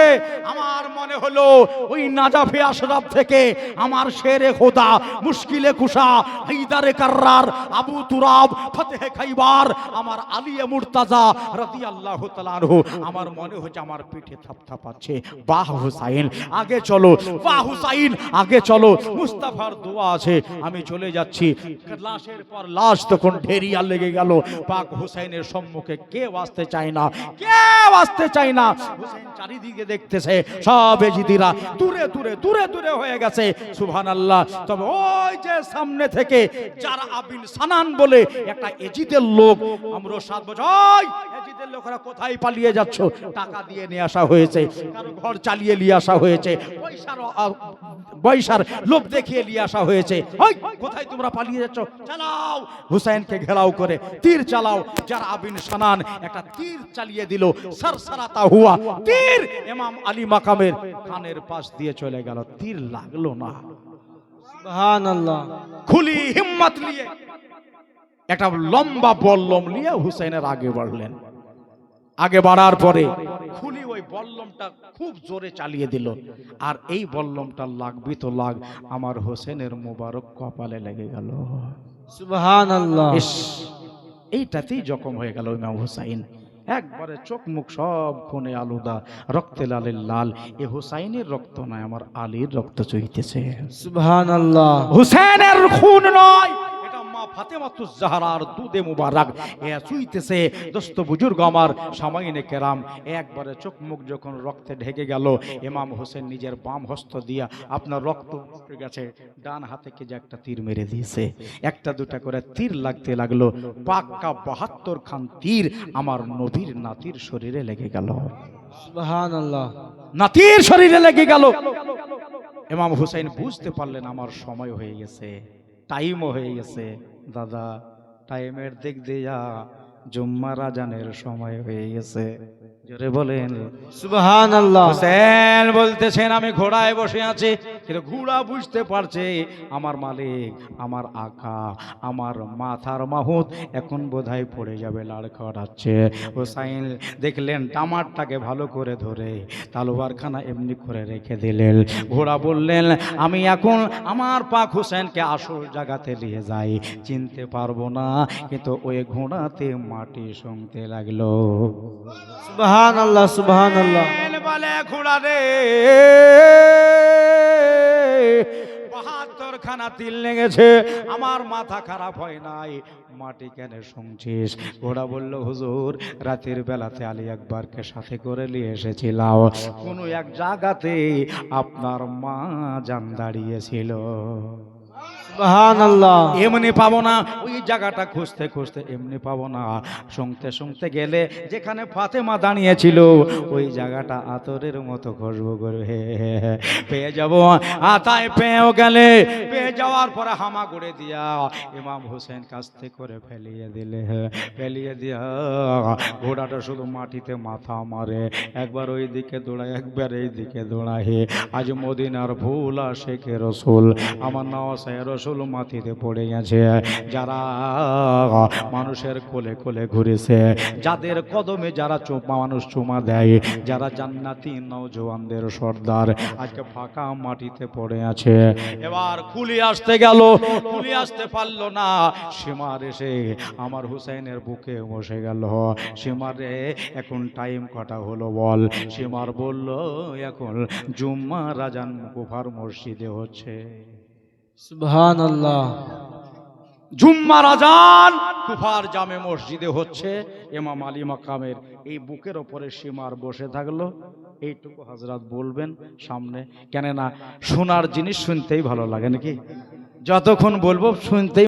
আমার মনে হলো ওই নাজাফে আশরাফ থেকে আমার শেরে খোদা, মুশকিলে কুশা, হায়দারে কাররার, আবু তুরাব, ফতেহে খাইবার, আমার আলিয়ে মুর্তাজা রাদিয়াল্লাহু তাআলা আনহু, আমার মনে হচ্ছে আমার পিঠে থাপথাপাচ্ছে। বাহ হুসাইন আগে চলো, বাহ হুসাইন আগে চলো, মুস্তাফার দোয়া আছে, আমি চলে যাচ্ছি। লাশের পর লাশ তখন ঢেরিয়া লেগে গেল। পাক হুসাইনের সম্মুখে কেউ আসতে চায় না, কেউ আসতে চায় না। হুসাইন চারিদিকে দেখতেছে, সব এজিদিরা দূরে দূরে দূরে দূরে হয়ে গেছে, সুবহানাল্লাহ। তবে ওই যে সামনে থেকে যারা আবিন সানান বলে একটা এজিদের লোক, আমরা 7 বছর, ওই এজিদের লোকেরা কোথায় পালিয়ে যাচ্ছ? টাকা দিয়ে নিয়ে আসা হয়েছে, কারো ঘর চালিয়ে নিয়ে আসা হয়েছে, পয়সার লোভ দেখিয়ে নিয়ে আসা হয়েছে, ওই কোথায় তোমরা পালিয়ে যাচ্ছ? চালাও, হুসাইনকে ঘেরাও করে তীর চালাও। যারা আবিন সানান একটা তীর চালিয়ে দিল, সরসরাতা হুয়া তীর ইমাম আলী মাকামের কানের পাশ দিয়ে চলে গেল, তীর লাগলো না। সুবহানাল্লাহ। খুলি হিম্মত নিয়ে একটা লম্বা বল্লম নিয়ে হুসাইনের আগে বাড়লেন। আগে বাড়ার পরে খুলি ওই বল্লমটা খুব জোরে চালিয়ে দিল, আর এই বল্লমটা লাগবি তো লাগ, আমার হোসেনের মোবারক কপালে লেগে গেল। সুবহানাল্লাহ। ইস, এইটাতেই জখম হয়ে গেল ইমাম হুসাইন, একবারে চোখ মুখ সব খুনে আলুদা, রক্তে লালের লাল। এ হুসাইনের রক্ত নয়, আমার আলীর রক্ত চইতেছে। সুবহানাল্লাহ। হুসেনের খুন নয়, এটা মা ফাতেমাতুজ জাহরার দুধে মুবারক এ চুইতেছে। দোস্ত বুজুর্গ আমার, সামাইনে কেরাম, একবারে চোখ মুখ যখন রক্তে ঢেকে গেল, ইমাম হোসেন নিজের বাম হস্ত দিয়া আপনার রক্ত উঠে গেছে, ডান হাতে কে যে একটা তীর মেরে দিয়েছে, একটা দুটা করে তীর লাগতে লাগলো। পাক্কা 72 খান তীর আমার নবীর নাতির শরীরে লেগে গেল, সুবহানাল্লাহ। নাতির শরীরে লেগে গেল। ইমাম হুসাইন বুঝতে পারলেন আমার সময় হয়ে গেছে, টাইমও হয়ে গেছে। দাদা, টাইমের দিক দিয়া জুম্মার আজানের সময় হয়ে গেছে, জোরে বলেন সুবহানাল্লাহ। হুসেন বলতেছেন আমি ঘোড়ায় বসে আছি, কিন্তু ঘোড়া বুঝতে পারছে আমার মালিক, আমার আকা, আমার মাথার মাহুত এখন বোধহয় পড়ে যাবে, লাড় করাচ্ছে। হুসাইন দেখলেন টামারটাকে ভালো করে ধরে তালোয়ারখানা এমনি করে রেখে দিলেন। ঘোড়া বললেন আমি এখন আমার পাক হুসেনকে আসল জায়গাতে নিয়ে যাই, চিনতে পারবো না, কিন্তু ওই ঘোড়াতে মাটি শুনতে লাগলো। সুবহানাল্লাহ। সুবহানাল্লাহ। বলে ঘোড়া রে, 72 খানা তিল লেগেছে, আমার মাথা খারাপ হয় নাই, মাটি কেন শুনছিস? ঘোড়া বলল হুজুর, রাতের বেলাতে আলী আকবরকে সাথে করে নিয়ে এসেছিলাম, কোন এক জায়গাতে আপনার মা জান দাঁড়িয়েছিল, সুবহানাল্লাহ। এমনি পাবো না, ওই জায়গাটা খুঁজতে খুঁজতে এমনি পাবো না, শুনতে শুনতে গেলে যেখানে ফাতেমা দাঁড়িয়েছিল ওই জায়গাটা আতরের মতো খুশবু করবে, পেয়ে যাবো। তাই পেয়েও গেলে, পেয়ে যাওয়ার পরে হামা করে দিয়া ইমাম হোসেন কাস্তে করে ফেলিয়ে দিলে, ফেলিয়ে দিয়া ঘোড়াটা শুধু মাটিতে মাথা মারে, একবার ওই দিকে দৌড়ায়, একবার এই দিকে দৌড়ায়। আজ মদিনার ভুল আশেকে রসুল, আমার নওয়াসায় রসুল মাটিতে পড়ে গেছে, যারা মানুষের কোলে কোলে ঘুরেছে, যাদের কদমে যারা মানুষ চুমা দেয়, যারা জান্নাতি নওজওয়ানদের সর্দার, আজকে ফাঁকা মাটিতে পড়ে আছে। এবার কুলি আসতে গেল, কুলি আসতে পারলো না, সীমার এসে আমার হুসাইনের বুকে বসে গেল। সীমারে এখন টাইম কটা হলো বল? সীমার বলল এখন জুম্মার আজান কুফার মসজিদে হচ্ছে। সুবহানাল্লাহ। জুম্মার আজান কুফার জামে মসজিদে হচ্ছে। ইমাম আলী মাকামের এই বুকের ওপরে সীমার বসে থাকলো। এইটুকু হযরত বলবেন সামনে, কেন না শোনার জিনিস শুনতেই ভালো লাগে নাকি? যতক্ষণ বলবো শুনতেই